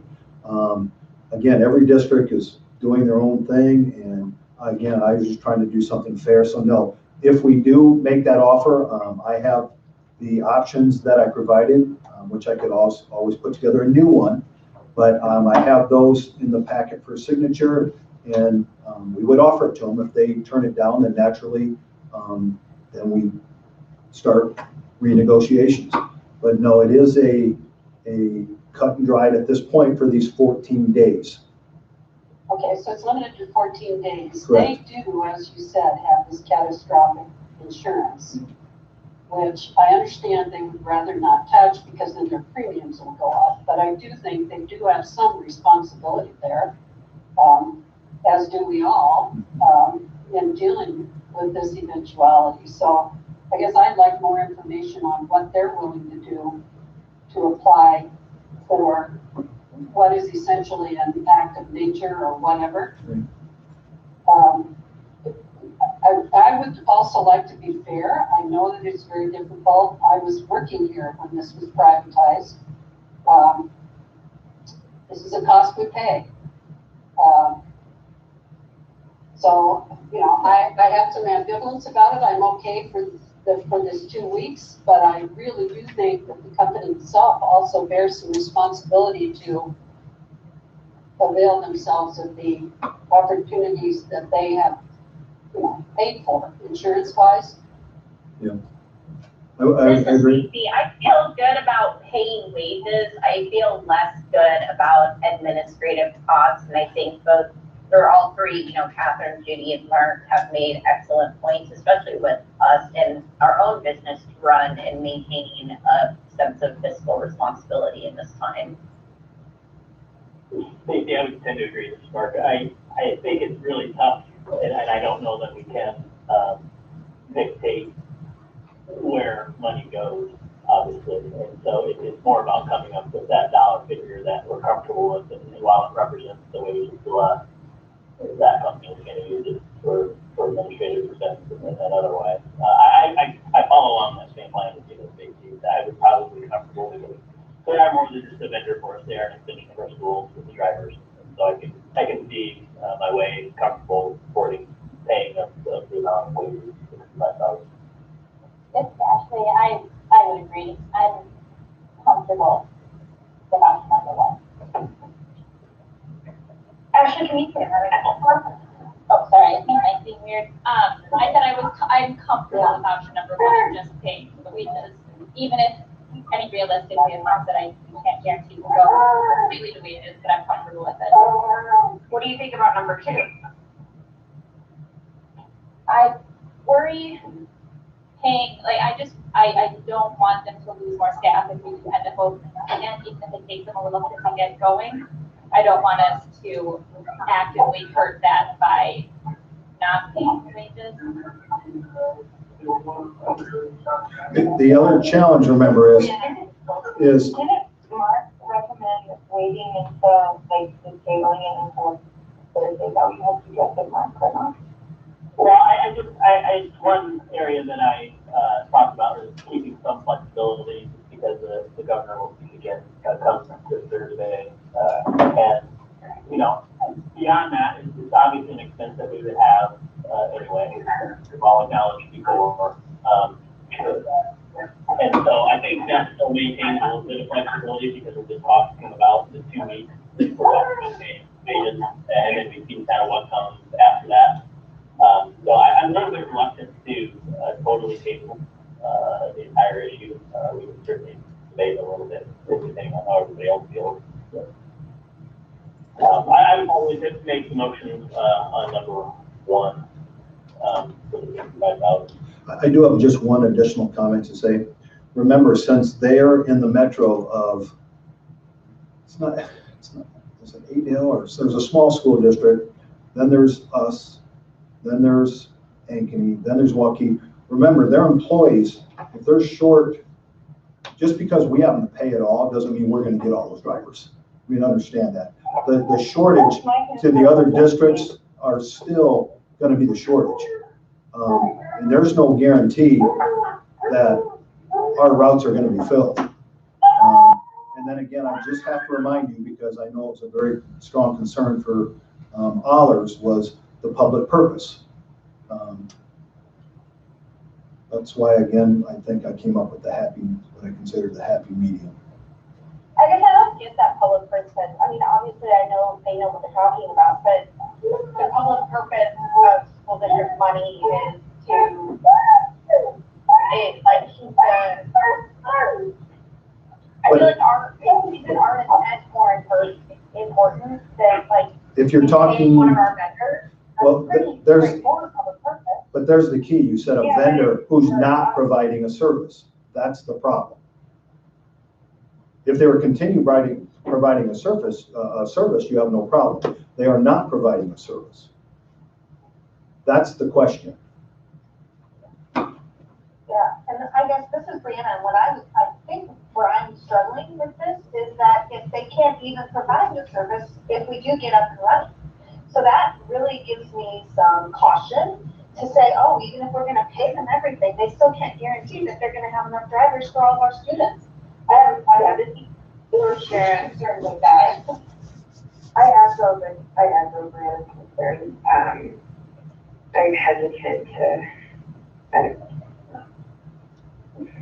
Again, every district is doing their own thing, and again, I was just trying to do something fair. So no, if we do make that offer, I have the options that I provided, which I could also always put together a new one. But I have those in the packet for signature, and we would offer it to them. If they turn it down, then naturally, then we start renegotiations. But no, it is a cut and dried at this point for these 14 days. Okay, so it's limited to 14 days. Correct. They do, as you said, have this catastrophic insurance, which I understand they would rather not touch because then their premiums will go up. But I do think they do have some responsibility there, as do we all, in dealing with this eventuality. So I guess I'd like more information on what they're willing to do to apply for what is essentially an act of nature or whatever. I would also like to be fair. I know that it's very difficult. I was working here when this was privatized. This is a cost we pay. So, I have some ambivalence about it. I'm okay for this 2 weeks, but I really do think that the company itself also bears some responsibility to avail themselves of the opportunities that they have, paid for insurance-wise. Yeah, I agree. I feel good about paying wages. I feel less good about administrative costs, and I think all three, Catherine, Judy, and Mark have made excellent points, especially with us and our own business to run and maintaining a sense of fiscal responsibility in this time. Stacey, I would tend to agree with Mark. I think it's really tough, and I don't know that we can dictate where money goes, obviously. And so it's more about coming up with that dollar figure that we're comfortable with, and while it represents the wages to us, that company is going to use it for administrative expenses and otherwise. I follow along that same line with you, Stacey. I would probably be comfortable with it. They are more than just a vendor for us. They are an extension of our schools with the drivers. And so I can see my way comfortable supporting paying of the amount of wages. Actually, I would agree. I'm comfortable with option number 1. Ashley, can you say that? Oh, sorry, I think I'm being weird. I said I'm comfortable with option number 1, just paying for the wages, even if realistically it's not that I can't guarantee to go completely the way it is, but I'm comfortable with it. What do you think about number 2? I worry paying, I don't want them to lose more staff if we end up opening up again, even if it takes them a little bit to get going. I don't want us to actively hurt that by not paying wages. The other challenge, remember, is Didn't Mark recommend waiting until, the tabling it until Thursday? That we have to address it, Mark, or not? Well, one area that I talked about is keeping some flexibility because the governor will speak again come this Thursday. And, beyond that, it's obviously an expense that we would have anyway, all acknowledged before. And so I think that still maintains a little bit of flexibility because we're just talking about the 2 weeks before wages, and then we see kind of what comes after that. So I'm a little bit reluctant to totally table the entire issue. We would certainly debate a little bit, depending on how everybody else feels. I would always make the motion on number 1 for the 55,000. I do have just one additional comment to say. Remember, since they're in the metro of, it's not, is it Adel, or so there's a small school district, then there's us, then there's Ankeny, then there's Waukee. Remember, their employees, if they're short, just because we happen to pay it all doesn't mean we're going to get all those drivers. We understand that. The shortage to the other districts are still going to be the shortage. And there's no guarantee that our routes are going to be filled. And then again, I just have to remind you, because I know it's a very strong concern for Ollers, was the public purpose. That's why, again, I think I came up with the happy, what I consider the happy medium. I guess I don't get that public purpose. I mean, obviously, I know they know what they're talking about, but the public purpose of school district money is to, like, keep the, I feel like our intent more important than, like, If you're paying talking, one of our vendors. well, there's, but there's the key. You said a Yeah, vendor who's not providing a service. That's the problem. If they were providing a service, you have no problem. They are not providing a service. That's the question. Yeah, and I guess this is Brianna, and I think where I'm struggling with this is that if they can't even provide the service, if we do get up and running. So that really gives me some caution to say, oh, even if we're gonna pay them everything, they still can't guarantee that they're gonna have enough drivers for all of our students. I have a deep concern with that. I also Brianna's concern. I'm hesitant to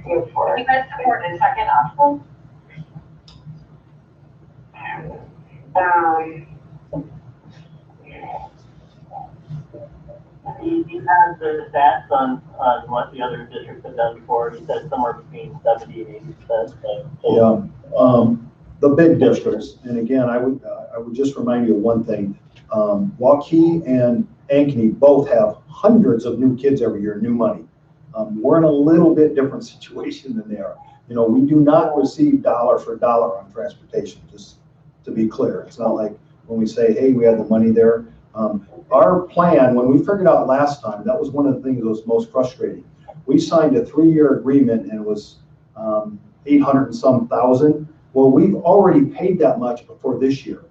move forward. You guys support the second option? He has the stats on what the other districts have done before. He said somewhere between 70 and 80%. Yeah, the big districts, and again, I would just remind you of one thing. Waukee and Ankeny both have hundreds of new kids every year, new money. We're in a little bit different situation than they are. You know, we do not receive dollar for dollar on transportation, just to be clear. It's not like when we say, hey, we had the money there. Our plan, when we figured out last time, that was one of the things that was most frustrating. We signed a 3-year agreement and it was 800 and some thousand. Well, we've already paid that much before this year.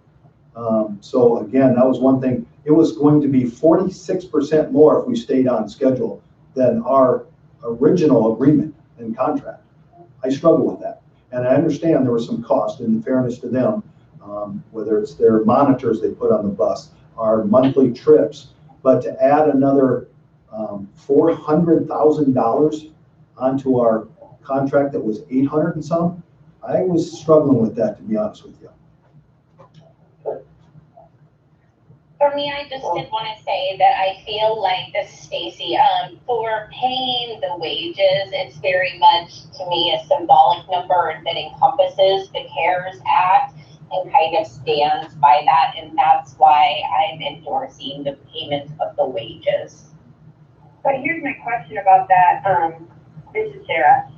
So again, that was one thing. It was going to be 46% more if we stayed on schedule than our original agreement and contract. I struggle with that. And I understand there was some cost, in fairness to them, whether it's their monitors they put on the bus, our monthly trips, but to add another $400,000 onto our contract that was 800 and some, I was struggling with that, to be honest with you. For me, I just did want to say that I feel like, this is Stacy, for paying the wages, it's very much, to me, a symbolic number that encompasses the CARES Act and kind of stands by that, and that's why I'm endorsing the payment of the wages. But here's my question about that. This is Sarah.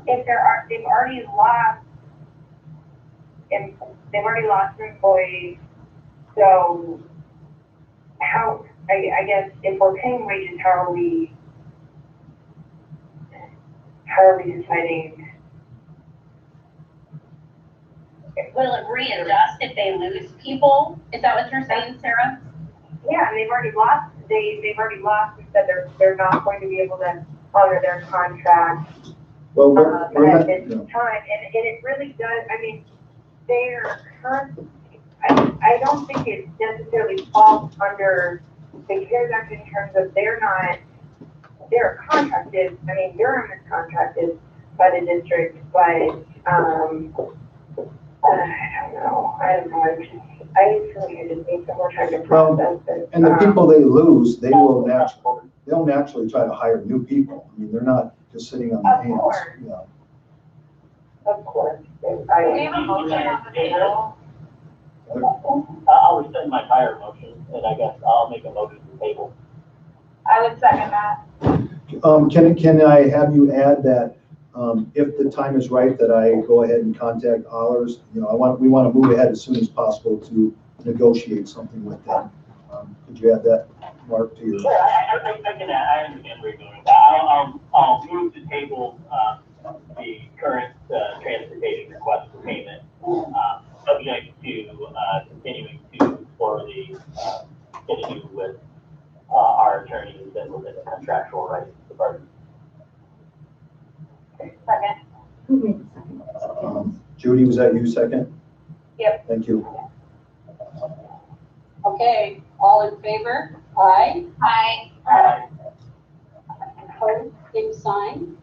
If they've already lost employees, so how? I guess if we're paying wages, how are we deciding? Will it readjust if they lose people? Is that what you're saying, Sarah? Yeah, and they've already lost. They've already lost and said they're not going to be able to honor their contract. Well, at this time, and it really does. I mean, their current. I don't think it necessarily falls under the CARES Act in terms of they're contracted. I mean, Durham is contracted by the district, but I don't know. I just need some more time to process it. And the people they lose, they'll naturally try to hire new people. I mean, they're not just sitting on their hands. Yeah. Of course. We have a motion on the table. I'll rescind my prior motion, and I guess I'll make a motion to table. I would second that. Can I have you add that, if the time is right, that I go ahead and contact Allers? You know, we want to move ahead as soon as possible to negotiate something with them. Could you add that, Mark, to your? Sure, I can add, I understand where you're going with that. I'll move to table, the current, transportation request for payment, subject to, continuing to explore the, issue with, our attorneys and within the contractual rights of the parties. Second. Who made the second? Judy, was that you second? Yep. Thank you. Okay, all in favor? Aye. Aye. Opposed, same sign.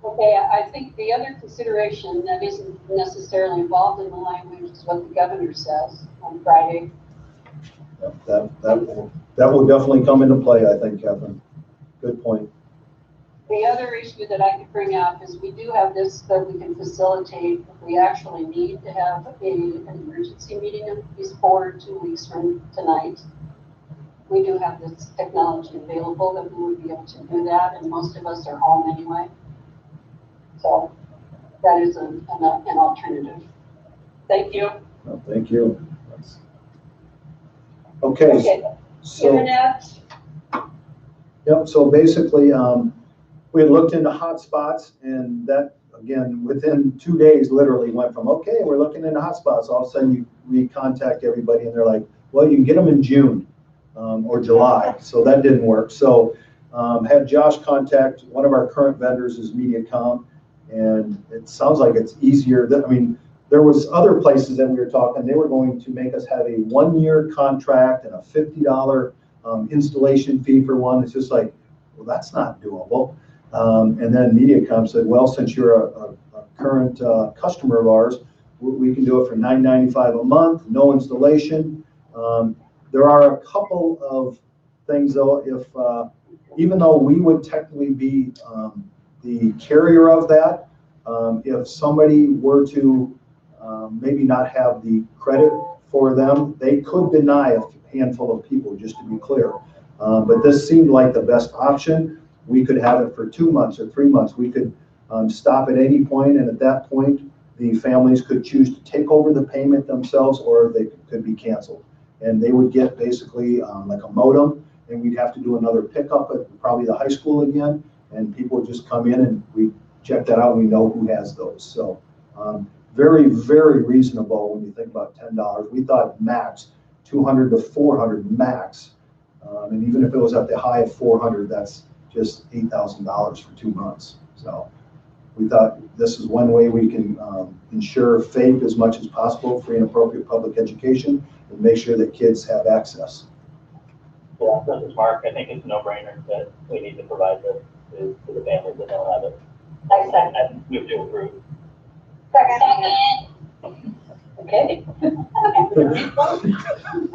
Okay, I think the other consideration that isn't necessarily involved in the language is what the governor says on Friday. That will definitely come into play, I think, Catherine. Good point. The other issue that I could bring up is we do have this that we can facilitate if we actually need to have an emergency meeting before 2 weeks from tonight. We do have this technology available that we would be able to do that, and most of us are home anyway. So that is an alternative. Thank you. No, thank you. Okay, so. Internet. Yep, so basically, we had looked into hotspots, and that, again, within 2 days, literally went from, okay, we're looking into hotspots. All of a sudden, we contact everybody, and they're like, well, you can get them in June or July. So that didn't work. So had Josh contact one of our current vendors, is MediaCom, and it sounds like it's easier. I mean, there was other places that we were talking. They were going to make us have a 1-year contract and a $50 installation fee for one. It's just like, well, that's not doable. And then MediaCom said, well, since you're a current customer of ours, we can do it for $9.95 a month, no installation. There are a couple of things though, if even though we would technically be the carrier of that, if somebody were to maybe not have the credit for them, they could deny a handful of people, just to be clear. But this seemed like the best option. We could have it for 2 months or 3 months. We could stop at any point, and at that point, the families could choose to take over the payment themselves, or they could be canceled. And they would get basically like a modem, and we'd have to do another pickup at probably the high school again, and people would just come in and we check that out, and we know who has those. So very, very reasonable when you think about $10. We thought max 200 to 400 max. And even if it was at the high of 400, that's just $8,000 for 2 months. So we thought this is one way we can ensure FAPE as much as possible, free and appropriate public education, and make sure that kids have access. Yeah, this is Mark. I think it's a no-brainer that we need to provide this to the families that don't have it. I move to approve. Second. Okay.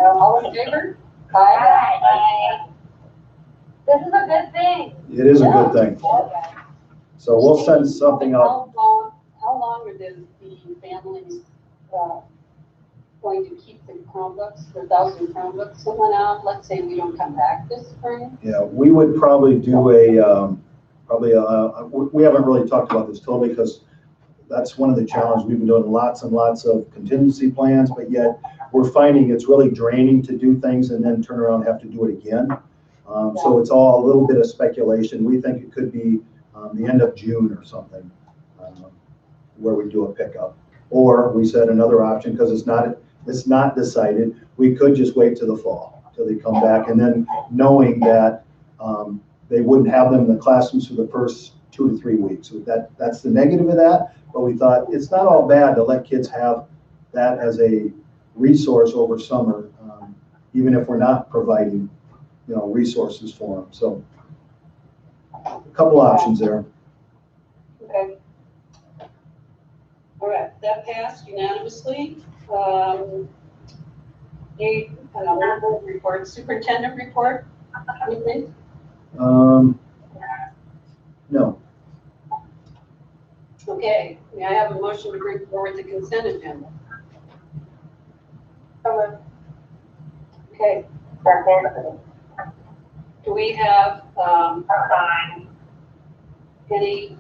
All in favor? Aye. Aye. This is a good thing. It is a good thing. So we'll send something out. How long are the families going to keep the Chromebooks, the 1,000 Chromebooks someone out? Let's say we don't come back this spring. Yeah, we would probably do we haven't really talked about this totally, because that's one of the challenges. We've been doing lots and lots of contingency plans, but yet we're finding it's really draining to do things and then turn around and have to do it again. So it's all a little bit of speculation. We think it could be the end of June or something, where we do a pickup. Or we said another option, because it's not decided, we could just wait till the fall, till they come back, and then knowing that they wouldn't have them in the classrooms for the first 2 to 3 weeks. So that's the negative of that. But we thought it's not all bad to let kids have that as a resource over summer, even if we're not providing, resources for them. So a couple options there. Okay. All right, that passed unanimously. Report, superintendent report, anything? No. Okay, may I have a motion to bring forward the consent agenda? Okay, Second. Do we have, any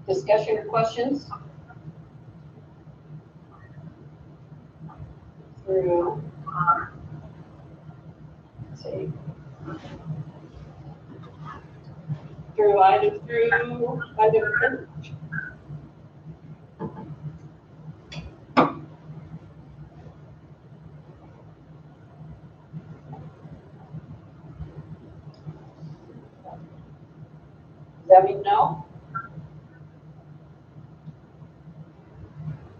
discussion or questions? Through, let's see. Through item 10. Does that mean no?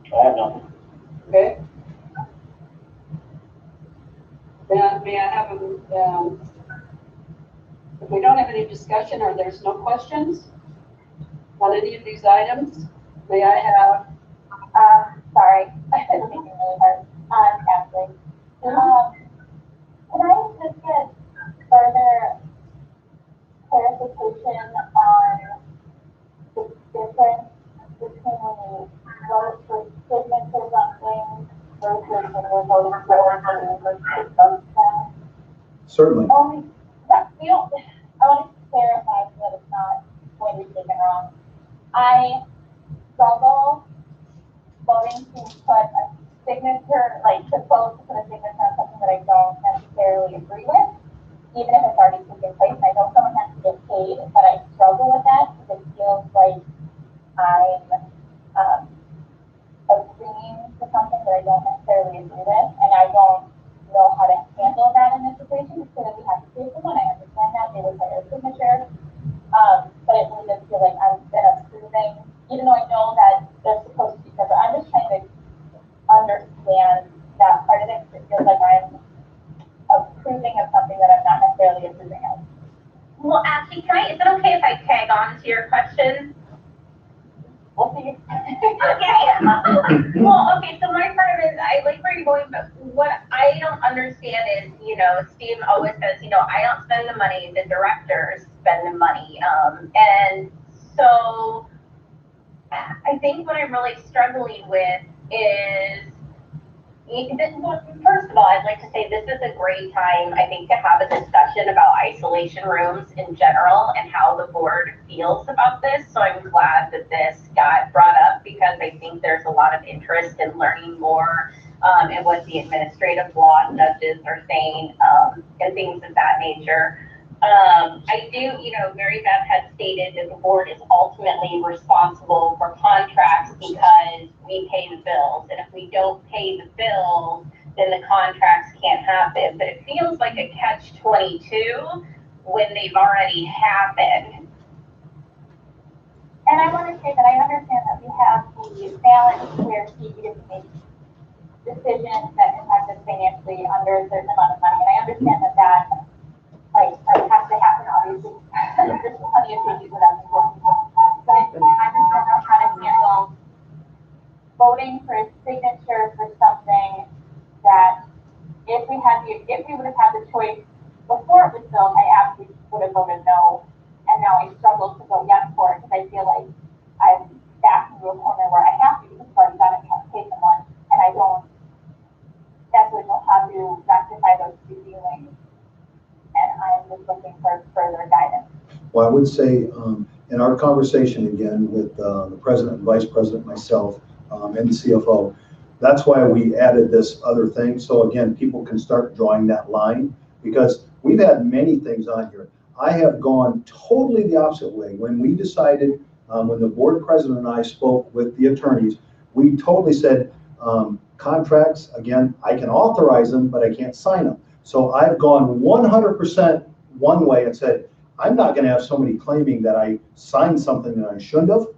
I have nothing. Okay. Then may I have if we don't have any discussion or there's no questions on any of these items, may I have, Sorry, I'm thinking really hard. Ashley. Can I just get further clarification on the difference between when you vote for signatures on things versus when you're voting for votes? Certainly. You don't, I want to clarify so that it's not going to be taken wrong. I struggle voting to put a signature, like to vote to put a signature on something that I don't necessarily agree with, even if it's already taken place. And I know someone has to get paid, but I struggle with that because it feels like I'm agreeing to something that I don't necessarily agree with, and I don't know how to handle that in this situation because we have to pay someone. I understand that they require a signature, but it really does feel like I'm approving, even though I know that they're supposed to be separate. I'm just trying to understand that part of it because it feels like I'm approving of something that I'm not necessarily approving of. Well, Ashley, is it okay if I tag on to your question? We'll see. Okay. Well, okay, so my part is, I like where you're going, but what I don't understand is, Steve always says, I don't spend the money, the directors spend the money. And so I think what I'm really struggling with is, first of all, I'd like to say this is a great time, I think, to have a discussion about isolation rooms in general and how the board feels about this. So I'm glad that this got brought up because I think there's a lot of interest in learning more and what the administrative law judges are saying and things of that nature. I do, Mary Beth had stated that the board is ultimately responsible for contracts because we pay the bills. And if we don't pay the bills, then the contracts can't happen. But it feels like a catch-22 when they've already happened. And I want to say that I understand that we have the balance where he gets to make decisions that impact us financially under a certain amount of money. And I understand that has to happen, obviously. There's plenty of changes that that's important. But I just don't know how to handle voting for a signature for something that if we would have had the choice before it was built, I absolutely would have voted no. And now I struggle to vote yes for it because I feel like I'm back into a corner where I have to because I've already done it and have to pay someone. And I don't necessarily know how to rectify those two feelings. And I'm just looking for further guidance. Well, I would say in our conversation again with the president and vice president, myself, and the CFO, that's why we added this other thing. So again, people can start drawing that line because we've had many things on here. I have gone totally the opposite way. When we decided, when the board president and I spoke with the attorneys, we totally said contracts, again, I can authorize them, but I can't sign them. So I've gone 100% one way and said, I'm not going to have somebody claiming that I signed something that I shouldn't have,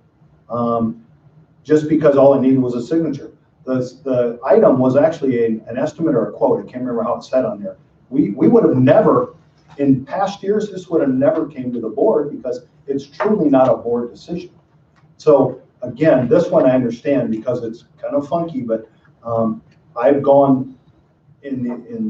just because all I needed was a signature. The item was actually an estimate or a quote. I can't remember how it said on there. We would have never, in past years, this would have never came to the board because it's truly not a board decision. So again, this one I understand because it's kind of funky, but I've gone in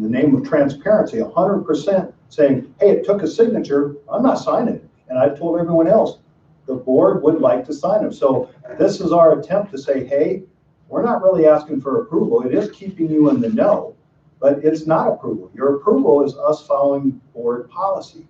the name of transparency, 100% saying, hey, it took a signature, I'm not signing it. And I've told everyone else, the board would like to sign them. So this is our attempt to say, hey, we're not really asking for approval. It is keeping you in the know. but it's not approval. Your approval is us following board policy.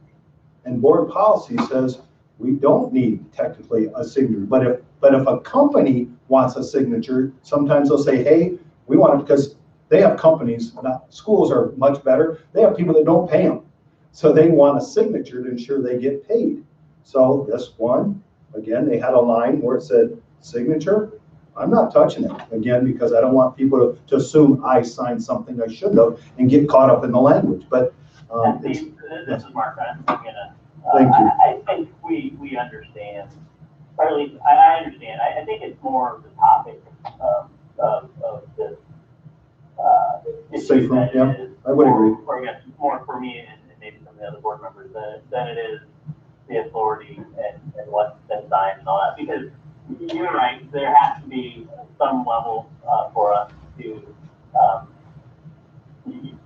And board policy says we don't need technically a signature, but if a company wants a signature, sometimes they'll say, hey, we want it, because they have companies, schools are much better. They have people that don't pay them. So they want a signature to ensure they get paid. So this one, again, they had a line where it said signature. I'm not touching it, again, because I don't want people to assume I signed something I shouldn't have and get caught up in the language. But this is Mark. I'm gonna. Thank you. I think we understand, or at least I understand. I think it's more of the topic of this Safe issue room, that yeah, it is, I would agree. or I guess more for me and maybe some of the other board members than it is the authority and what's been signed and all that. Because you're right, there has to be some level for us to.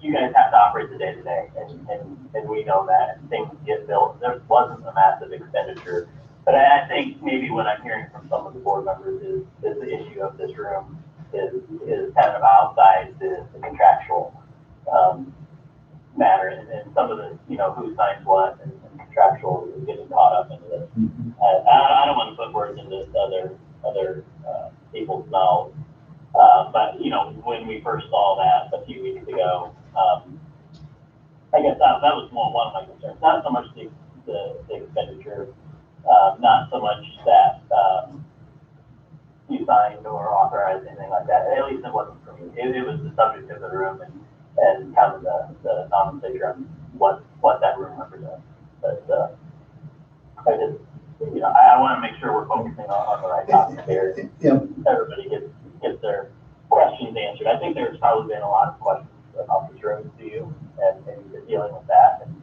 You guys have to operate the day to day, and we know that, and things get built. There wasn't a massive expenditure, but I think maybe what I'm hearing from some of the board members is the issue of this room is kind of outside the contractual matter, and some of the, who signs what and contractual is getting caught up into this. I don't want to put words into other people's mouths. But when we first saw that a few weeks ago, I guess that was one of my concerns. Not so much the expenditure, not so much that you signed or authorized anything like that. At least it wasn't for me. It was the subject of the room and kind of the nomenclature on what that room represents. But I just, I want to make sure we're focusing on the right topic here. Yeah. Everybody gets their questions answered. I think there's probably been a lot of questions about this room to you, and you've been dealing with that. And,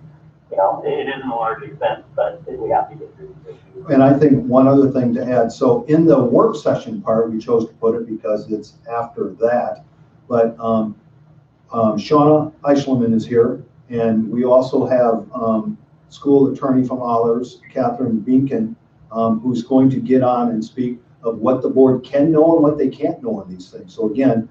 it isn't a large expense, but we have to get through this issue. And I think one other thing to add, so in the work session part, we chose to put it because it's after that, but Shauna Eichelman is here, and we also have school attorney from Allers, Catherine Beacon, who's going to get on and speak of what the board can know and what they can't know on these things. So again,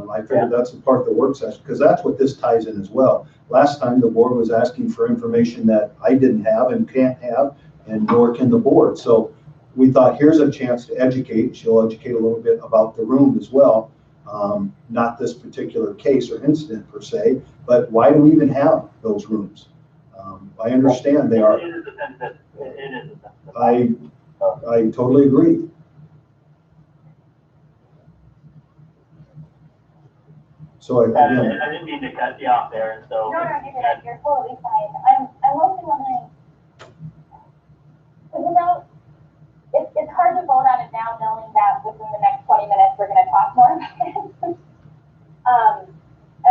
I figured that's a part of the work session, because that's what this ties in as well. Last time the board was asking for information that I didn't have and can't have, and nor can the board. So we thought, here's a chance to educate. She'll educate a little bit about the room as well. Not this particular case or incident per se, but why do we even have those rooms? I understand they are. It is a sensitive. I totally agree. So I didn't mean to cut you off there, and so. No, you're totally fine. I'm mostly wondering, it's hard to vote on it now, knowing that within the next 20 minutes, we're gonna talk more about it. I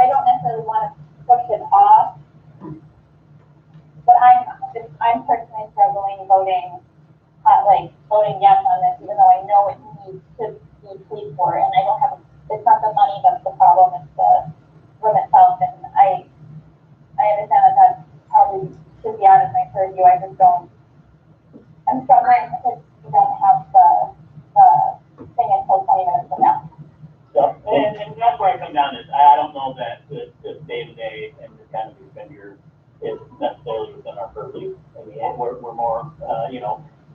don't necessarily want to push it off, but I'm personally struggling voting yes on this, even though I know it needs to be paid for, and I don't have, it's not the money that's the problem, it's the room itself, and I understand that probably should be out of my purview. I'm struggling because we don't have the thing until 20 minutes from now. Yeah, and that's where I come down is I don't know that this day-to-day and this kind of expenditure is necessarily within our purview. I mean, we're more,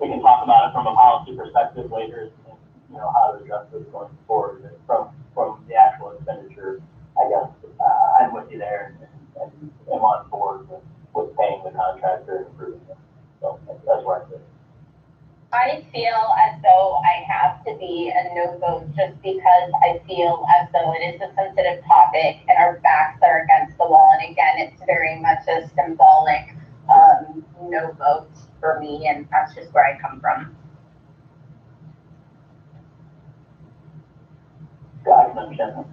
we can talk about it from a policy perspective later, and, how to address this going forward. And from the actual expenditure, I guess, I'm with you there and am on board with paying the contractor and approving it. So that's where I sit. I feel as though I have to be a no vote just because I feel as though it is a sensitive topic and our backs are against the wall. And again, it's very much a symbolic no vote for me, and that's just where I come from. I can understand that.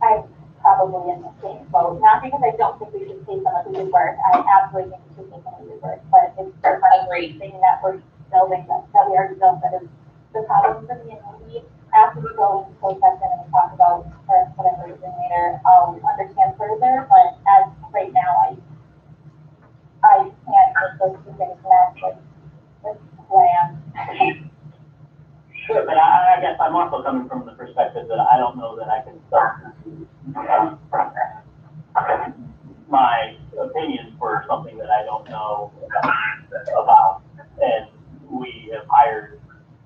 I'm probably in the same boat, not because I don't think we should pay someone who did work. I absolutely think we should pay someone who did work, but it's the Agreed. thing that we're building that we already built that is the problem for me. And maybe after we go into closed session and we talk about or whatever we're doing later, I'll understand further. But as right now, I can't make those two things match with plan. Sure. but I guess I'm also coming from the perspective that I don't know that I can my opinion for something that I don't know about. And we have hired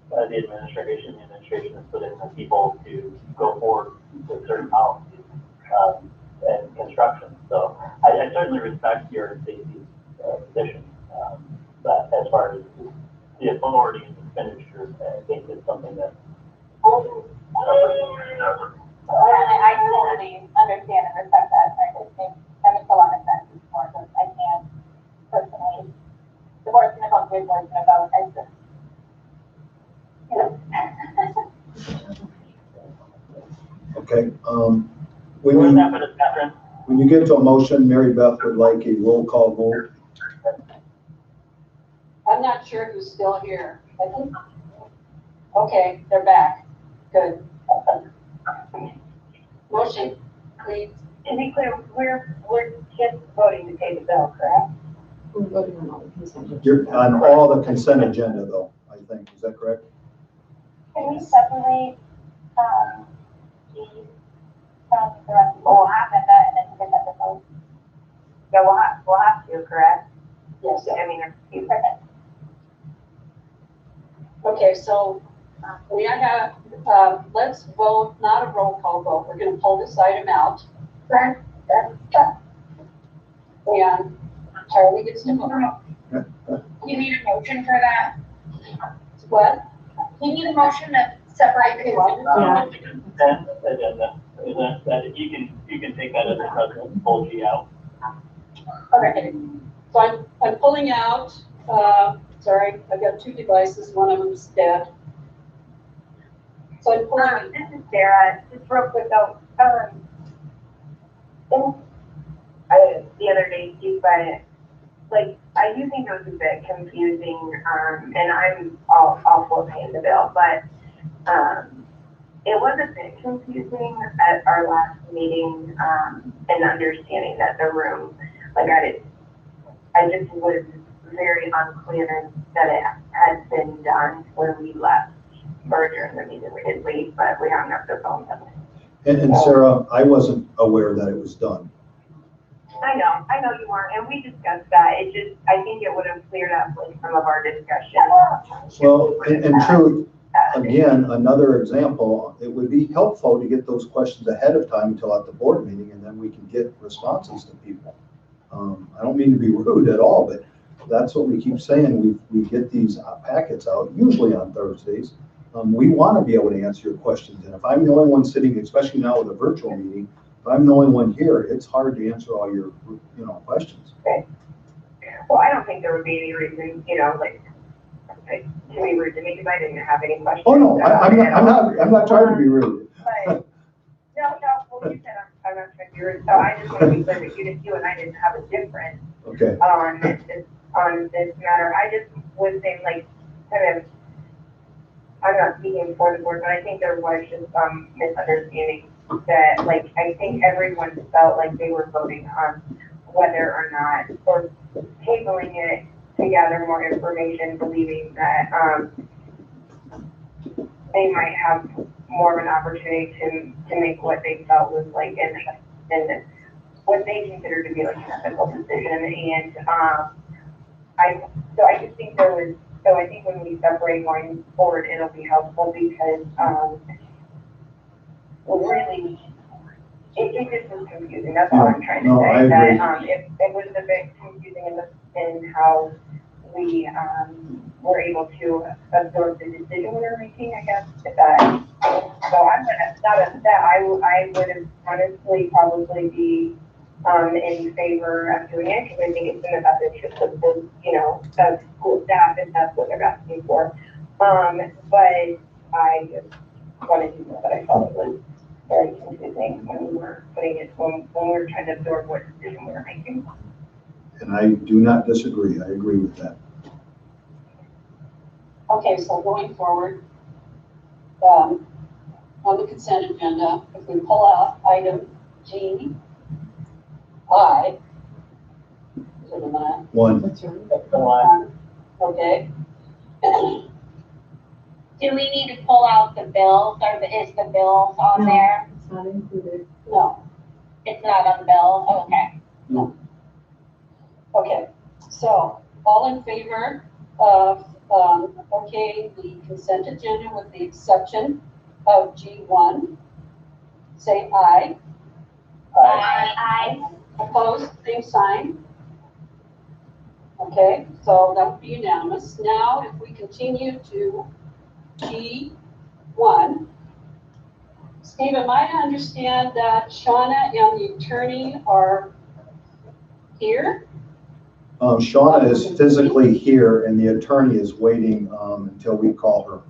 the administration has put in the people to go forward with certain policies and construction. So I certainly respect your safety position, but as far as the authority and expenditures, I think it's something that I totally understand and respect that. I just think that makes a lot of sense. It's more just, I can't personally, the board's gonna vote, the board's gonna vote, I just, you know. Okay, where's that for the Catherine? when you get to a motion, Mary Beth would like a roll call vote. I'm not sure who's still here. I think, okay, they're back. Good. Motion, please. To be clear, we're just voting to pay the bill, correct? We're voting on all the consent. You're on all the consent agenda though, I think, is that correct? Can we separate, these from the rest of the, We'll have agenda and then we can set the vote? Yeah, we'll have to, correct? Yes. I mean, if Perfect. Okay, so we have, let's vote, not a roll call vote. We're gonna pull this item out. And Charlie gets to vote. You need a motion for that? What? You need a motion to separate the Consent agenda, is that you can take that as a precedent, pull G out. Okay, so I'm pulling out, sorry, I've got two devices, one of them's dead. So I'm pulling, this is Sarah, just real quick though, the other day, Steve, but like, I do think it was a bit confusing, and I'm all for paying the bill, but, it was a bit confusing at our last meeting, and understanding that the room, like I just was very unclear that it had been done when we left merger in the meeting. We did leave, but we hung up the phone. And Sarah, I wasn't aware that it was done. I know you weren't, and we discussed that. It just, I think it would have cleared up like some of our discussion. Well, and truly, again, another example, it would be helpful to get those questions ahead of time until at the board meeting, and then we can get responses to people. I don't mean to be rude at all, but that's what we keep saying. We get these packets out, usually on Thursdays. We want to be able to answer your questions, and if I'm the only one sitting, especially now with a virtual meeting, if I'm the only one here, it's hard to answer all your, questions. Okay. Well, I don't think there would be any reason, like to be rude to me because I didn't have any questions. Oh no, I'm not trying to be rude. But no, well, you said I'm not trying to be rude, so I just want to be clear that you and I didn't have a difference Okay. on this matter. I just was saying, like, kind of, I'm not speaking for the board, but I think there was just some misunderstanding that, like, I think everyone felt like they were voting on whether or not, or tabling it to gather more information, believing that they might have more of an opportunity to make what they felt was like in what they considered to be like an ethical decision. And I just think I think when we separate going forward, it'll be helpful because really it just was confusing. That's all I'm trying to say. I agree. That it was a bit confusing in how we were able to absorb the decision we were making, I guess. So I'm gonna, I would have honestly probably be in favor of doing it because I think it's in the best interest of the, of school staff if that's what they're asking for. But I just wanted to know that I felt it was very confusing when we were putting it, when we were trying to absorb what decision we were making. And I do not disagree. I agree with that. okay, so going forward, on the consent agenda, if we pull out item G, I, is it a minute? One. That's right. Okay. Do we need to pull out the bills, or is the bills on No. there? It's not included. No. It's not on the bills, okay. Okay, so all in favor of, okay, the consent agenda with the exception of G1, say aye. Aye. Opposed, same sign. Okay, so that would be unanimous. Now, if we continue to G1, Steve, am I to understand that Shauna and the attorney are here? Shauna is physically here and the attorney is waiting until we call her.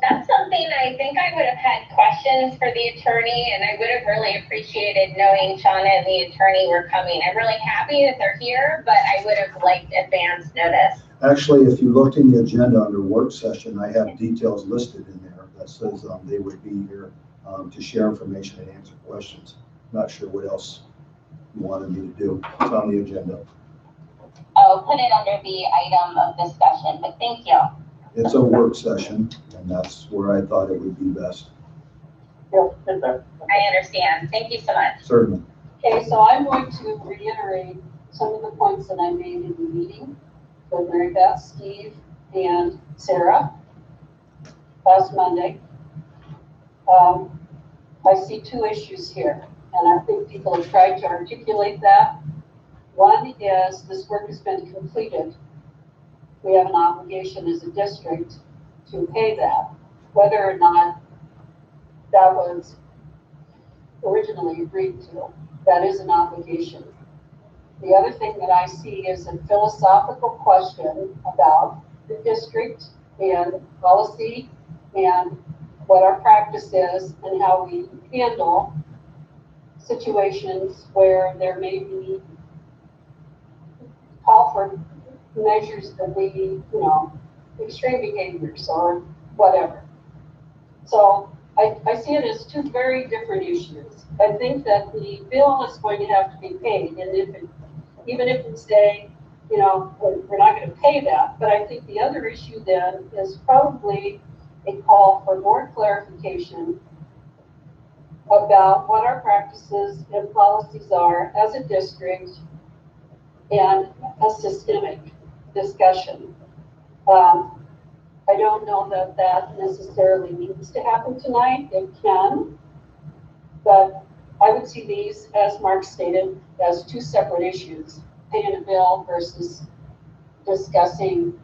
That's something I think I would have had questions for the attorney, and I would have really appreciated knowing Shauna and the attorney were coming. I'm really happy that they're here, but I would have liked advance notice. Actually, if you looked in the agenda under work session, I have details listed in there that says they would be here to share information and answer questions. Not sure what else you wanted me to do. It's on the agenda. Oh, put it under the item of discussion, but thank you. It's a work session, and that's where I thought it would be best. I understand. Thank you so much. Certainly. Okay, so I'm going to reiterate some of the points that I made in the meeting with Mary Beth, Steve, and Sarah last Monday. I see two issues here, and I think people have tried to articulate that. One is this work has been completed. We have an obligation as a district to pay that, whether or not that was originally agreed to. That is an obligation. The other thing that I see is a philosophical question about the district and policy and what our practice is and how we handle situations where there may be call for measures that we, extreme behaviors or whatever. So I see it as two very different issues. I think that the bill is going to have to be paid, and even if we say, we're not going to pay that, but I think the other issue then is probably a call for more clarification about what our practices and policies are as a district and a systemic discussion. I don't know that that necessarily needs to happen tonight. It can, but I would see these, as Mark stated, as two separate issues: paying a bill versus discussing,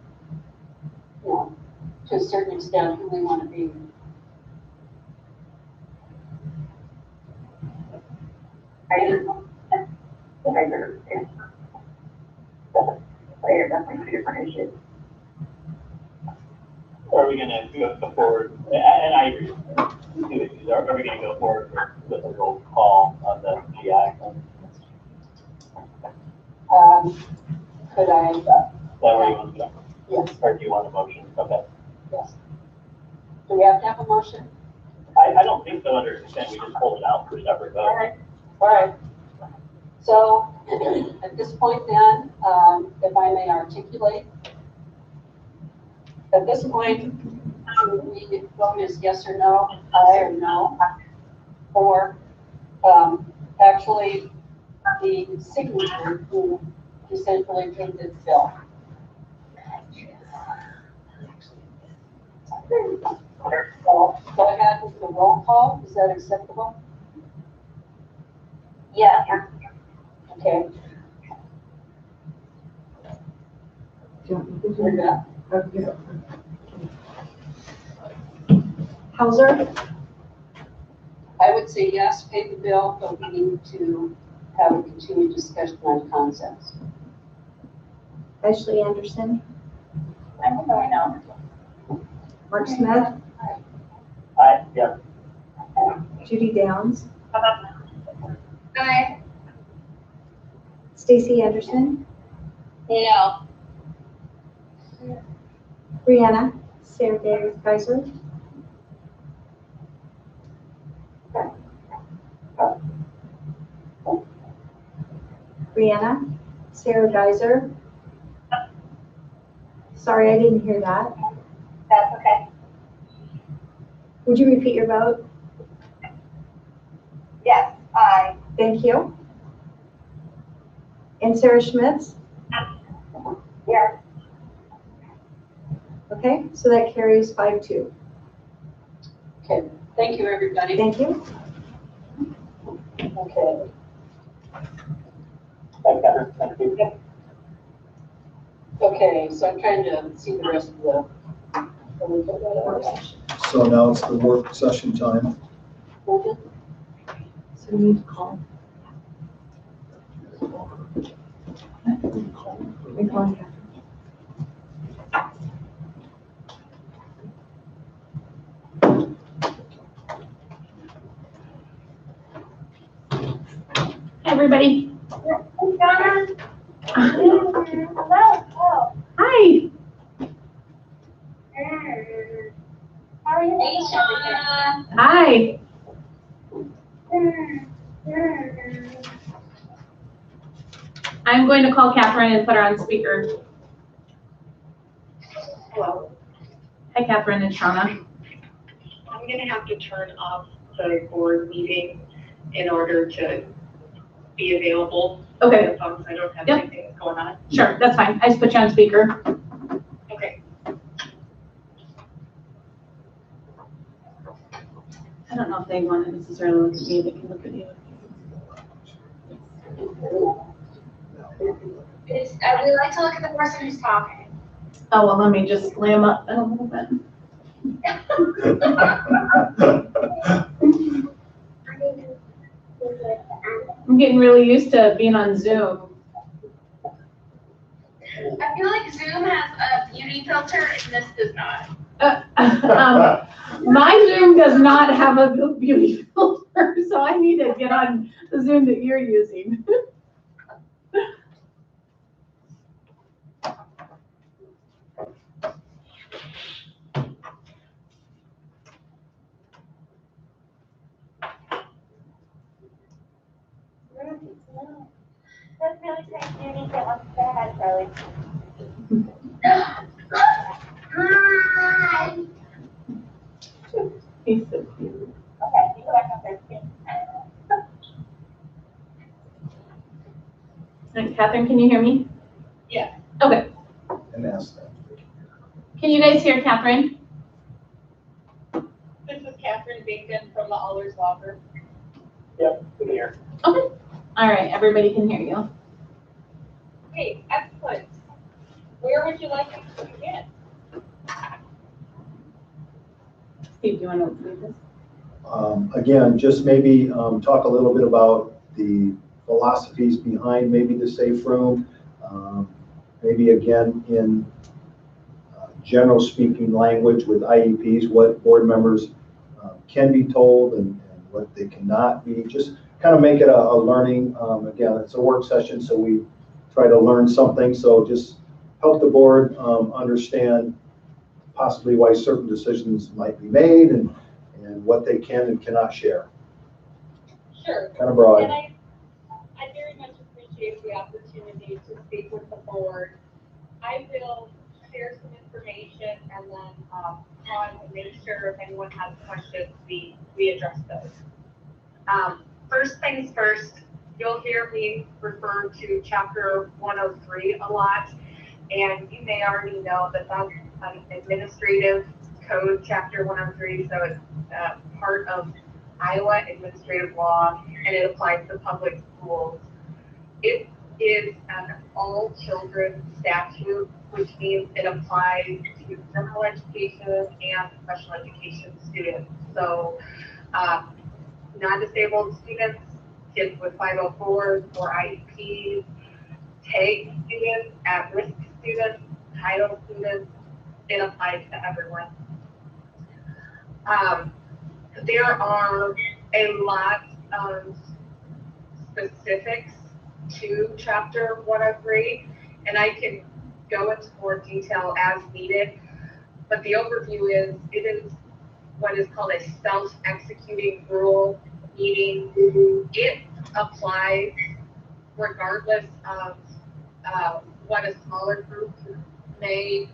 to a certain extent, who we want to be. They are definitely two different issues. Are we gonna go forward, and I agree, two issues, are we gonna go forward with a roll call on the GI? Could I? Is that where you want to go? Yes. Or do you want a motion? Okay. Yes. Do we have to have a motion? I don't think so, under consent, we just pulled it out for separate vote. All right. So at this point then, if I may articulate, at this point, we vote is yes or no, aye or no, or actually the signature who essentially paid the bill. So go ahead with the roll call. Is that acceptable? Yeah. Okay. Do you want me to do We're that? good. Okay. Hauser, I would say yes, pay the bill, but we need to have a continued discussion on concepts. Ashley Anderson, I'm going now. Mark Smith, Yeah. Judy Downs, Aye. Stacy Anderson, No. Brianna, Sarah Geiser, Brianna, Sarah Geiser. Sorry, I didn't hear that. That's okay. Would you repeat your vote? Yes, aye. Thank you. And Sarah Schmitz? Yes. Okay, so that carries 5-2. Okay, thank you, everybody. Thank you. Okay. Thanks, Catherine. Thank you. Okay, so I'm trying to see the rest of the. So now it's the work session time. So we need to call. We call Catherine. Everybody. Donna? Hello. Hi. How are you? Hey, Shauna. Hi. I'm going to call Catherine and put her on speaker. Hello. Hi, Catherine and Shauna. I'm gonna have to turn off the board meeting in order to be available. Okay. As long as I don't have Yep. anything going on. Sure, that's fine. I just put you on speaker. Okay. I don't know if they want to necessarily look at me. They can look at you. We like to look at the person who's talking. Oh, well, let me just slam up a little bit. I'm getting really used to being on Zoom. I feel like Zoom has a beauty filter and this does not. My Zoom does not have a beauty filter, so I need to get on the Zoom that you're using. That's really nice beauty that wants to head, Charlie. Hi. He's so cute. Okay, you go back up there. Right, Catherine, can you hear me? Yeah. Okay. And ask them. Can you guys hear Catherine? This is Catherine Bacon from the Allers Law Firm. Yep, good here. Okay. All right, everybody can hear you. Hey, excellent. Where would you like us to begin? Steve, do you want to lead this? Again, just maybe talk a little bit about the philosophies behind maybe the safe room. Maybe again in general speaking language with IEPs, what board members can be told and what they cannot be. Just kind of make it a learning. Again, it's a work session, so we try to learn something. So just help the board understand possibly why certain decisions might be made and what they can and cannot share. Sure. Kind of broad. And I very much appreciate the opportunity to speak with the board. I will share some information and then pause and make sure if anyone has questions, we address those. First things first, you'll hear me refer to Chapter 103 a lot, and you may already know that that's an administrative code, Chapter 103, so it's part of Iowa administrative law, and it applies to public schools. It is an all children statute, which means it applies to general education and special education students. So non-disabled students, kids with 504s or IEPs, TAG students, at-risk students, title students, it applies to everyone. There are a lot of specifics to Chapter 103, and I can go into more detail as needed, but the overview is, it is what is called a self-executing rule, meaning it applies regardless of what a smaller group may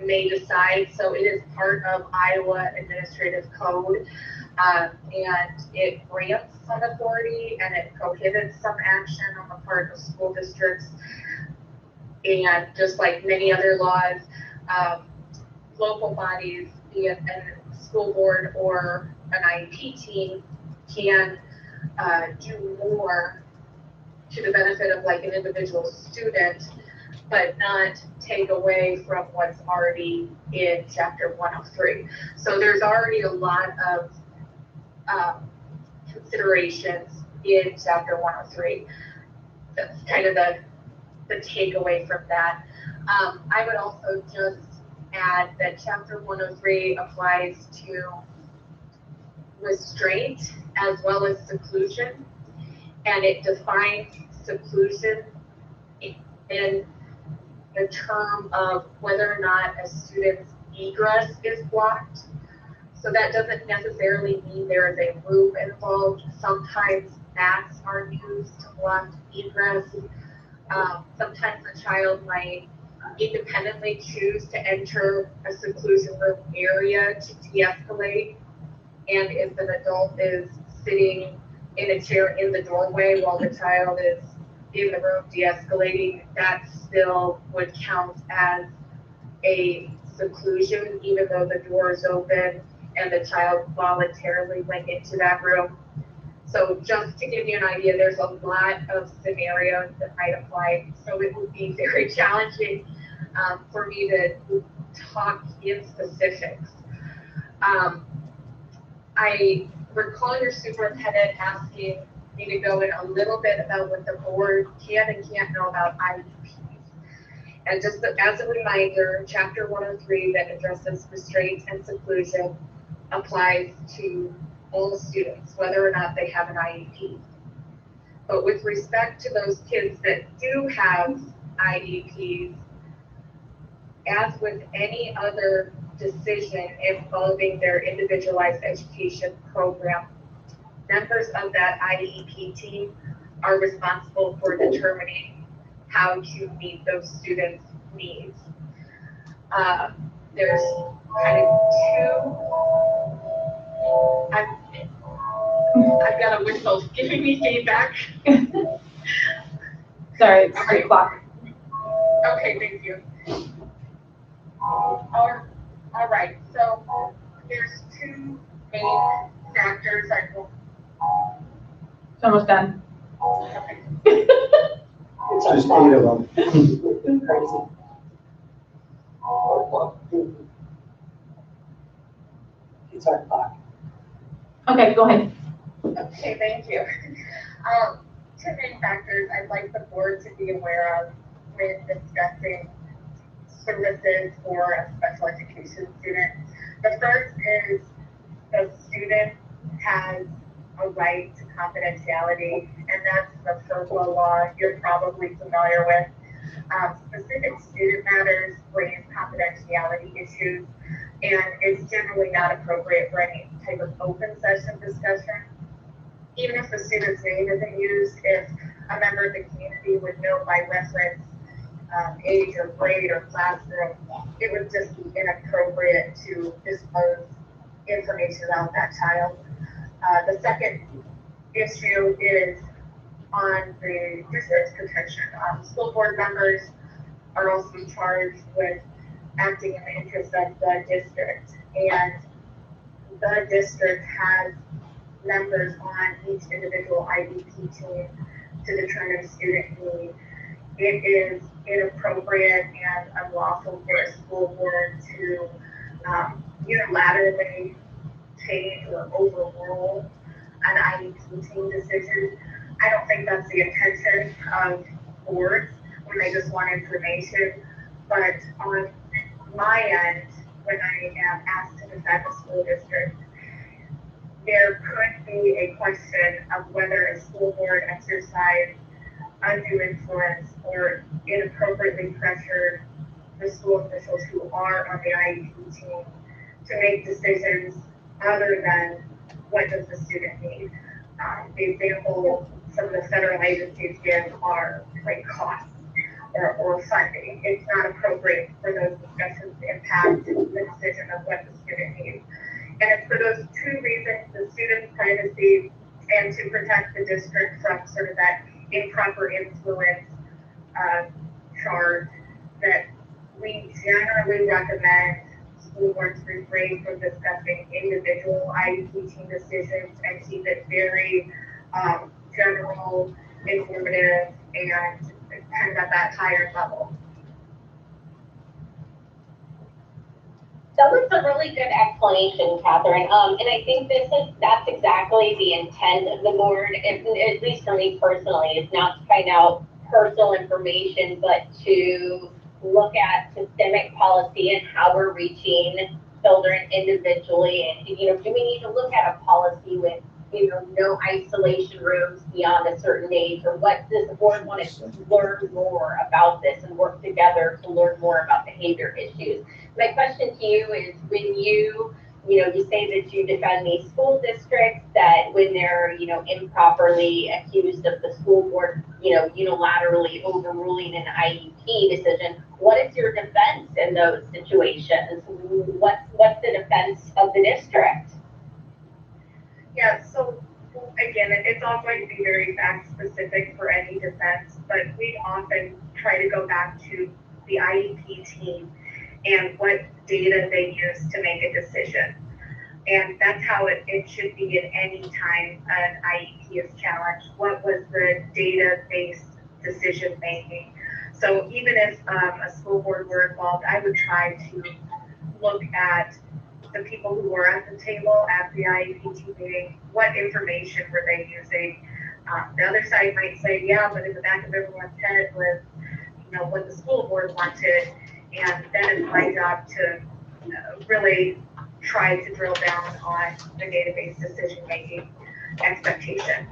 may decide. So it is part of Iowa administrative code. And it grants some authority and it prohibits some action on the part of school districts. And just like many other laws, local bodies, be it a school board or an IEP team, can do more to the benefit of like an individual student, but not take away from what's already in Chapter 103. So there's already a lot of considerations in Chapter 103. That's kind of the takeaway from that. I would also just add that Chapter 103 applies to restraint as well as seclusion, and it defines seclusion in the term of whether or not a student's egress is blocked. So that doesn't necessarily mean there is a room involved. Sometimes mats are used to block egress. Sometimes a child might independently choose to enter a seclusion room area to de-escalate. And if an adult is sitting in a chair in the doorway while the child is in the room de-escalating, that still would count as a seclusion, even though the door is open and the child voluntarily went into that room. So just to give you an idea, there's a lot of scenarios that might apply. So it would be very challenging for me to talk in specifics. I recall your superintendent asking me to go in a little bit about what the board can and can't know about IEPs. And just as a reminder, Chapter 103 that addresses restraint and seclusion applies to all students, whether or not they have an IEP. But with respect to those kids that do have IEPs, as with any other decision involving their individualized education program, members of that IEP team are responsible for determining how to meet those students' needs. There's kind of two. I've got a whistle giving me feedback. Sorry, it's 3 o'clock. Okay, thank you. All right, so there's 2 main factors I will. It's almost done. Okay. It's just 8 of them. Crazy. It's our clock. Okay, go ahead. Okay, thank you. 2 main factors I'd like the board to be aware of when discussing services for a special education student. The first is the student has a right to confidentiality, and that's the FERPA law you're probably familiar with. Specific student matters raise confidentiality issues, and it's generally not appropriate for any type of open session discussion. Even if the student's name isn't used, if a member of the community would know by reference age or grade or classroom, it would just be inappropriate to disclose information about that child. The second issue is on the district's protection. School board members are also charged with acting in the interest of the district, and the district has members on each individual IEP team to determine student need. It is inappropriate and unlawful for a school board to unilaterally change or overrule an IEP team decision. I don't think that's the intention of boards when they just want information. But on my end, when I am asked to decide the school district, there could be a question of whether a school board exercised undue influence or inappropriately pressured the school officials who are on the IEP team to make decisions other than what does the student need. The example some of the federal agencies give are like costs. or funding. It's not appropriate for those discussions to impact the decision of what the student needs. And it's for those two reasons, the student's privacy and to protect the district from sort of that improper influence charge, that we generally recommend school boards refrain from discussing individual IEP team decisions and keep it very general, informative, and kind of at that higher level. That was a really good explanation, Catherine. And I think that's exactly the intent of the board, at least for me personally, is not to find out personal information, but to look at systemic policy and how we're reaching children individually. And, do we need to look at a policy with, no isolation rooms beyond a certain age, or what does the board want to learn more about this and work together to learn more about behavior issues? My question to you is, when you say that you defend these school districts that when they're, improperly accused of the school board, unilaterally overruling an IEP decision, what is your defense in those situations? What's the defense of the district? Yeah, so again, it's all going to be very fact specific for any defense, but we often try to go back to the IEP team and what data they use to make a decision. And that's how it should be at any time an IEP is challenged. What was the data-based decision making? So even if a school board were involved, I would try to look at the people who were at the table at the IEP meeting. What information were they using? The other side might say, yeah, but in the back of everyone's head was, what the school board wanted. And then it's my job to really try to drill down on the database decision-making expectation.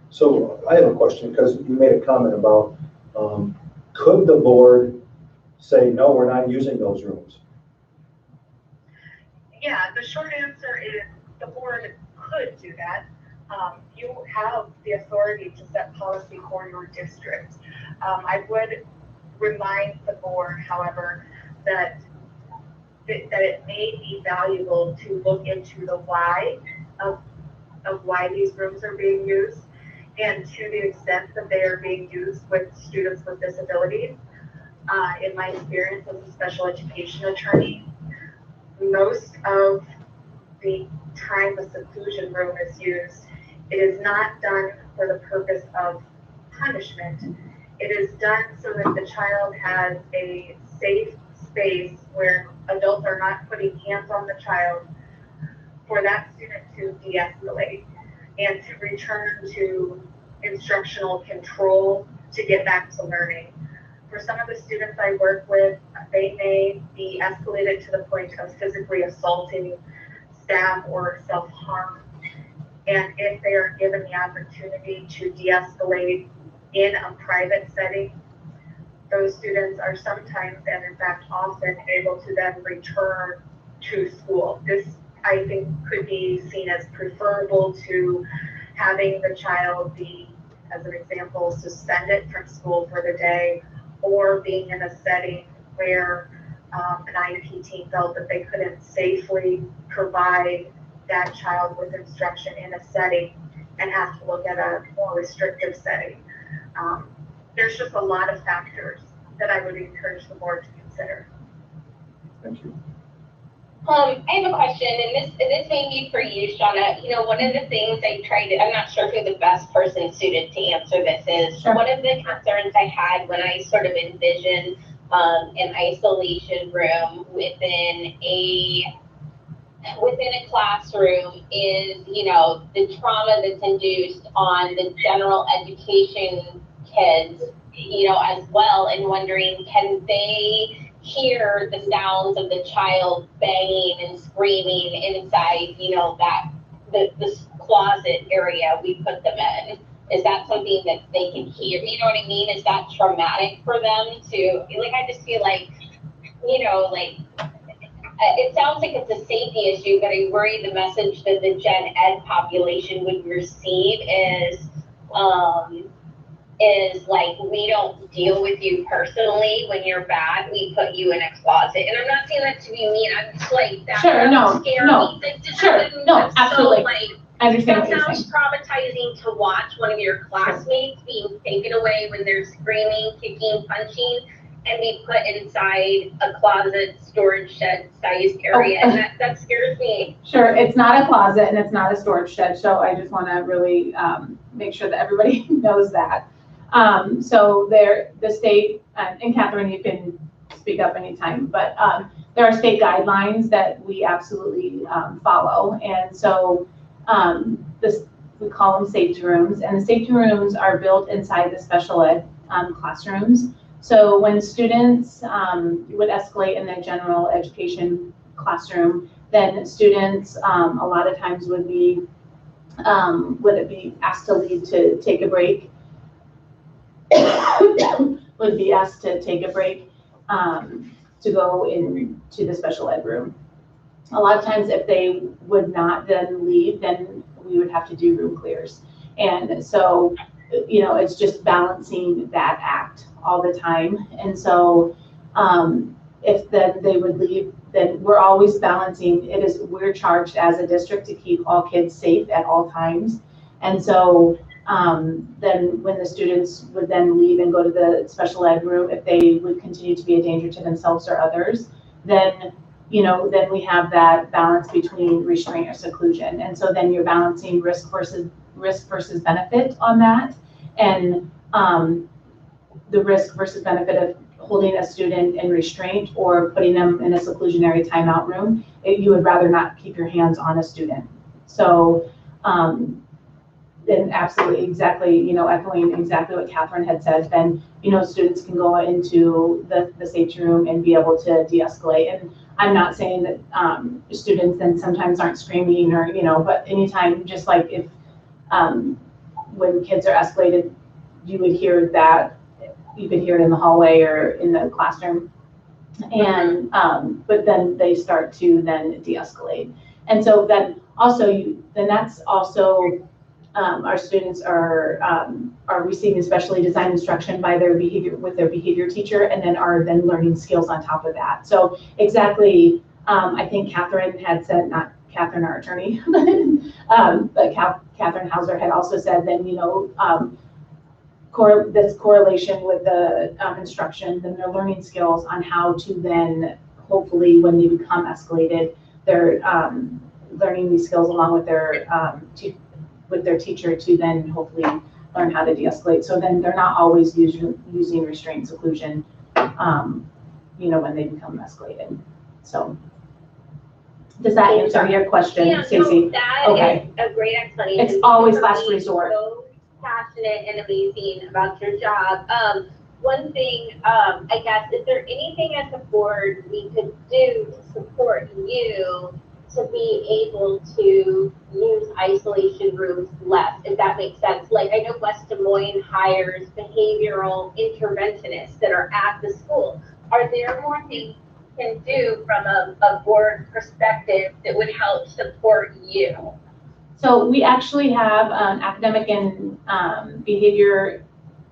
So I have a question, because you made a comment about, could the board say, no, we're not using those rooms? Yeah, the short answer is the board could do that. You have the authority to set policy for your district. I would remind the board, however, that it may be valuable to look into the why of why these rooms are being used, and to the extent that they are being used with students with disabilities. In my experience as a special education attorney, most of the time the seclusion room is used, it is not done for the purpose of punishment. It is done so that the child has a safe space where adults are not putting hands on the child, for that student to de-escalate and to return to instructional control, to get back to learning. For some of the students I work with, they may be escalated to the point of physically assaulting staff or self-harm. And if they are given the opportunity to de-escalate in a private setting, those students are sometimes, and in fact often, able to then return to school. This, I think, could be seen as preferable to having the child be, as an example, suspended from school for the day, or being in a setting where an IEP team felt that they couldn't safely provide that child with instruction in a setting and have to look at a more restrictive setting. There's just a lot of factors that I would encourage the board to consider. Thank you. I have a question, and this may be for you, Shauna. One of the things I'm not sure who the best person suited to answer this is. Sure. One of the concerns I had when I sort of envisioned an isolation room within a classroom is, the trauma that's induced on the general education kids, as well, and wondering, can they hear the sounds of the child banging and screaming inside, the closet area we put them in? Is that something that they can hear? You know what I mean? Is that traumatic for them to, I just feel like, it sounds like it's a safety issue, but I worry the message that the gen ed population would receive is like, we don't deal with you personally when you're bad, we put you in a closet. And I'm not saying that to be mean, I'm just like, that Sure, no, scary. no, That just sure, doesn't- no, that's so, absolutely. like, I understand that what you're saying. sounds traumatizing to watch one of your classmates being taken away when they're screaming, kicking, punching, and be put inside a closet, storage shed sized area, and that scares me. Sure, it's not a closet and it's not a storage shed, so I just want to really make sure that everybody knows that. So the state, and Catherine, you can speak up anytime, but there are state guidelines that we absolutely follow. And so we call them safety rooms, and the safety rooms are built inside the special ed classrooms. So when students would escalate in their general education classroom, then students a lot of times would be asked to leave to take a break. Would be asked to take a break to go into the special ed room. A lot of times if they would not then leave, then we would have to do room clears. And so, you know, it's just balancing that act all the time. And so if then they would leave, then we're always balancing. We're charged as a district to keep all kids safe at all times. And so then when the students would then leave and go to the special ed room, if they would continue to be a danger to themselves or others, then, you know, then we have that balance between restraint or seclusion. And so then you're balancing risk versus benefit on that. And the risk versus benefit of holding a student in restraint or putting them in a seclusionary timeout room, you would rather not keep your hands on a student. So then absolutely, exactly, you know, echoing exactly what Catherine had said, then, you know, students can go into the safety room and be able to de-escalate. And I'm not saying that students then sometimes aren't screaming or, you know, but anytime, just like if when kids are escalated, you would hear that, you could hear it in the hallway or in the classroom. And, but then they start to then de-escalate. And so then also, then that's also, our students are receiving specially designed instruction by their behavior teacher, and then are then learning skills on top of that. So exactly, I think Catherine had said, not Catherine, our attorney, but Catherine Hauser had also said then, you know, this correlation with the instruction, then they're learning skills on how to then, hopefully when they become escalated, they're learning these skills along with their teacher to then hopefully learn how to de-escalate. So then they're not always using restraint and seclusion, you know, when they become escalated. So does that answer your question, Yeah, Stacey? no, that Okay. is a great explanation. It's always For last being resort. So passionate and amazing about your job. One thing, I guess, is there anything as a board we could do to support you to be able to use isolation rooms less, if that makes sense? Like, I know West Des Moines hires behavioral interventionists that are at the school. Are there more things you can do from a board perspective that would help support you? So we actually have academic and behavior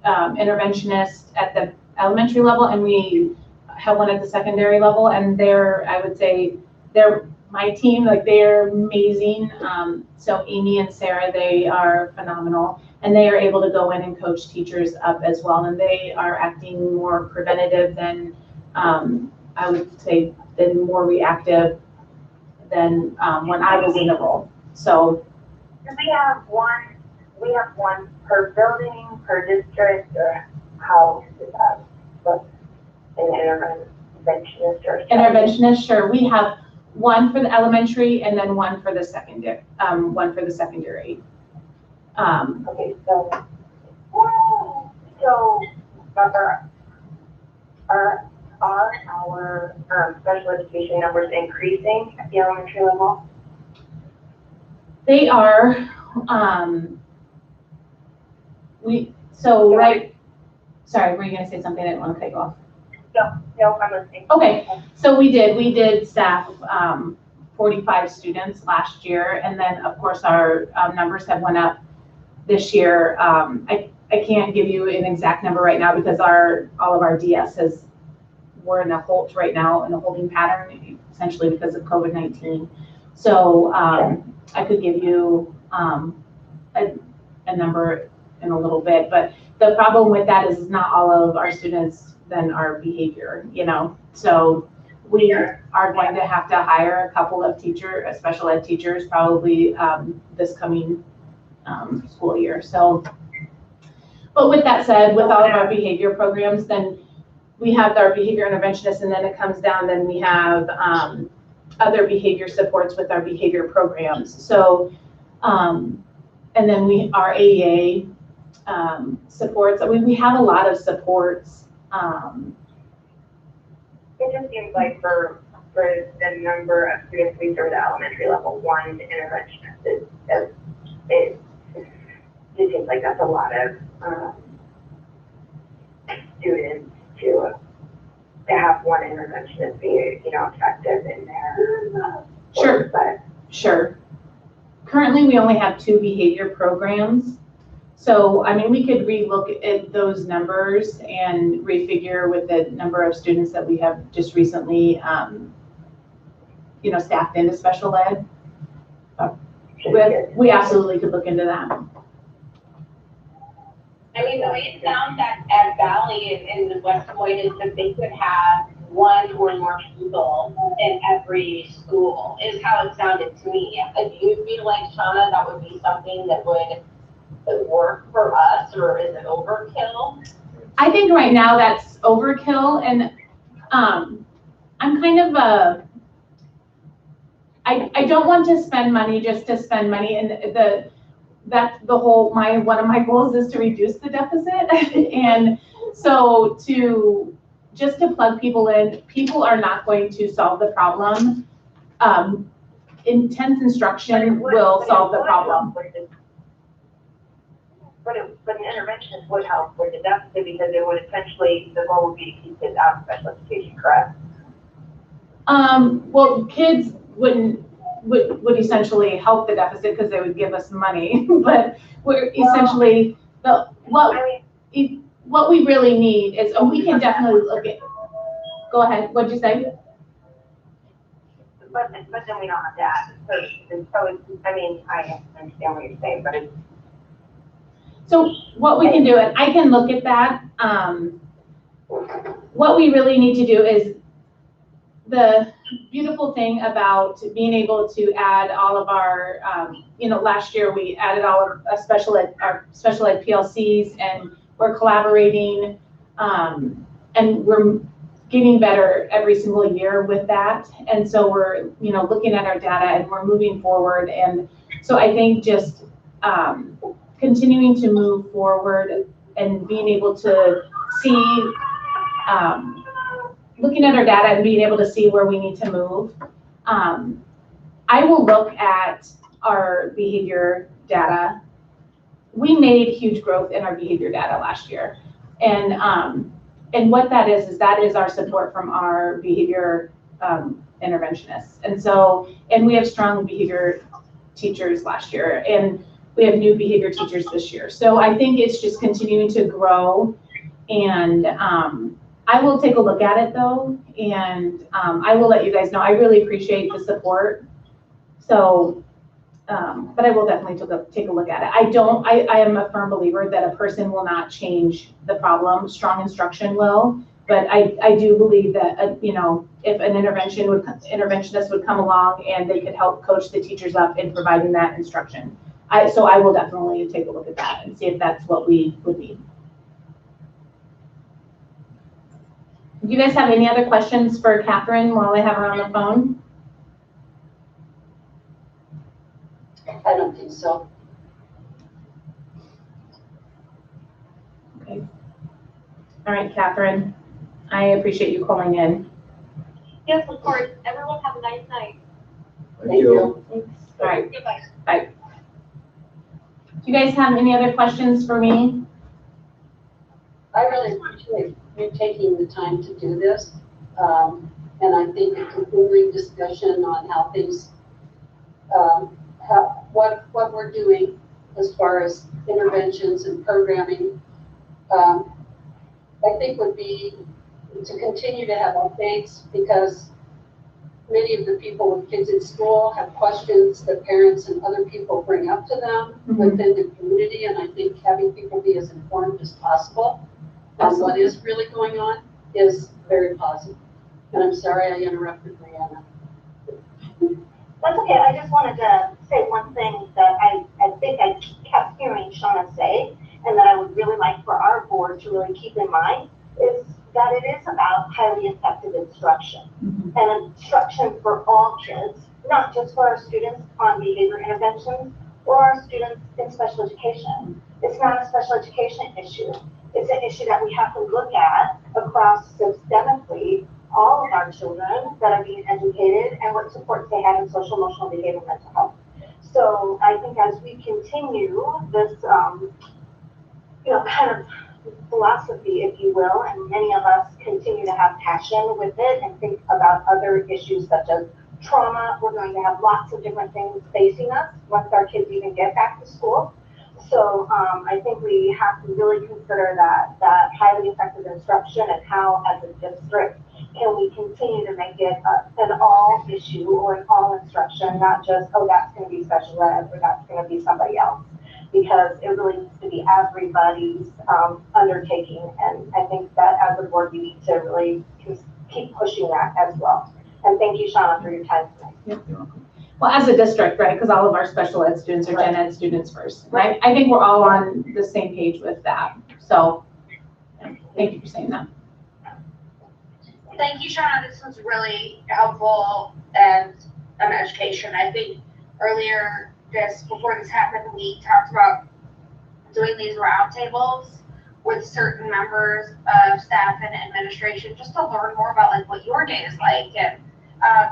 interventionists at the elementary level, and we have one at the secondary level, and I would say they're my team, like they're amazing. So Amy and Sarah, they are phenomenal, and they are able to go in and coach teachers up as well, and they are acting more preventative than, I would say, than more reactive than when I was in the role. So we have one per building, per district, or how does that look? An interventionist or? Interventionist, sure. We have one for the elementary and then one for the secondary. Okay, so are our special education numbers increasing at the elementary level? They are, sorry, were you gonna say something? I didn't want to cut you off. No, I'm listening. Okay, so we did staff 45 students last year, and then of course our numbers have went up this year. I can't give you an exact number right now because all of our DS we're in a halt right now, in a holding pattern, essentially because of COVID-19. So I could give you a number in a little bit, but the problem with that is not all of our students then are behavior, so we are going to have to hire a couple of special ed teachers probably this coming school year. So, but with that said, with all of our behavior programs, then we have our behavior interventionists, and then it comes down, then we have other behavior supports with our behavior programs. So, and then our AEA supports. I mean, we have a lot of supports. It just seems like for the number of students we serve at elementary level, one interventionist it seems like that's a lot of students to have one interventionist be, effective in their Sure. But Sure. Currently, we only have 2 behavior programs. So, I mean, we could relook at those numbers and refigure with the number of students that we have just recently, staffed into special ed. We absolutely could look into that. I mean, the way it sounds at Valley and West Des Moines is that they could have one or more people in every school, is how it sounded to me. Do you feel like, Shauna, that would be something that would work for us, or is it overkill? I think right now that's overkill, and I'm kind of I don't want to spend money just to spend money, and one of my goals is to reduce the deficit. And so just to plug people in, people are not going to solve the problem. Intense instruction will solve the problem. But an interventionist would help with the deficit because it would essentially, the goal would be to keep kids out of special education, correct? Well, kids would essentially help the deficit because they would give us money, but we're essentially what we really need is, we can definitely look at. Go ahead. What'd you say? But then we don't have that. So I mean, I understand what you're saying, but it's. So what we can do, and I can look at that. What we really need to do is, the beautiful thing about being able to add all of our, last year we added all of our special ed PLCs, and we're collaborating, and we're getting better every single year with that. And so we're, looking at our data and we're moving forward. And so I think just continuing to move forward and being able to see, looking at our data and being able to see where we need to move. I will look at our behavior data. We made huge growth in our behavior data last year. And what that is that is our support from our behavior interventionists. And we have strong behavior teachers last year, and we have new behavior teachers this year. So I think it's just continuing to grow, and I will take a look at it though, and I will let you guys know. I really appreciate the support. So, but I will definitely take a look at it. I am a firm believer that a person will not change the problem. Strong instruction will, but I do believe that, if an interventionist would come along and they could help coach the teachers up in providing that instruction. So I will definitely take a look at that and see if that's what we would need. Do you guys have any other questions for Catherine while I have her on the phone? I don't think so. Okay. All right, Catherine, I appreciate you calling in. Yes, of course. Everyone have a nice night. Thank you. Thanks. All right. Goodbye. Bye. Do you guys have any other questions for me? I really appreciate you taking the time to do this. And I think a continuing discussion on how things, what we're doing as far as interventions and programming, I think would be to continue to have updates, because many of the people with kids in school have questions that parents and other people bring up to them within the community, and I think having people be as informed as possible on what is really going on is very positive. And I'm sorry I interrupted Brianna. That's okay. I just wanted to say one thing that I think I kept hearing Shauna say, and that I would really like for our board to really keep in mind, is that it is about highly effective instruction. And instruction for all kids, not just for our students on behavior interventions or our students in special education. It's not a special education issue. It's an issue that we have to look at across systemically all of our children that are being educated and what supports they have in social, emotional, behavioral, mental health. So I think as we continue this, kind of philosophy, if you will, and many of us continue to have passion with it and think about other issues such as trauma, we're going to have lots of different things facing us once our kids even get back to school. So I think we have to really consider that highly effective instruction and how, as a district, can we continue to make it an all issue or an all instruction, not just, oh, that's going to be special ed or that's going to be somebody else, because it really needs to be everybody's undertaking. And I think that as a board, we need to really keep pushing that as well. And thank you, Shauna, for your time tonight. Yep, you're welcome. Well, as a district, right, because all of our special ed students are gen ed students first. Right. I think we're all on the same page with that. So thank you for saying that. Thank you, Shauna. This was really helpful and an education. I think earlier before this happened, we talked about doing these roundtables with certain members of staff and administration just to learn more about like what your day is like. And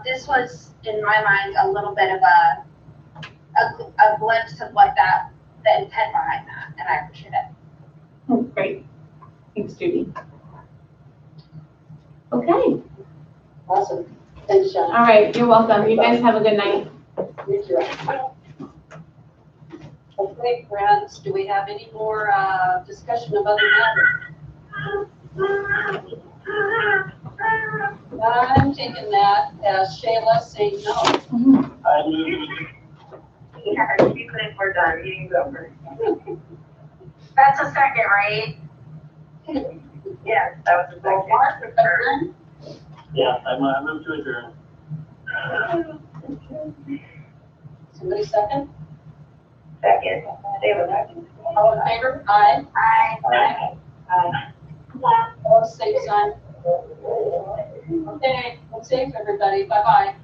this was, in my mind, a little bit of a glimpse of what the intent behind that, and I appreciate it. Oh, great. Thanks, Judy. Okay. Awesome. Thanks, Shauna. All right, you're welcome. You guys have a good night. You too. Okay, friends, do we have any more discussion of other matters? I'm taking that as Shayla saying no. Yeah, you think we're done, meeting's over. That's a second, right? Yes, that was a second. Mark, adjourn? Yeah, I move to adjourn. Somebody second? Second. David. All in favor? Aye. Aye. Aye. All safe sign. Okay, let's safe everybody. Bye-bye.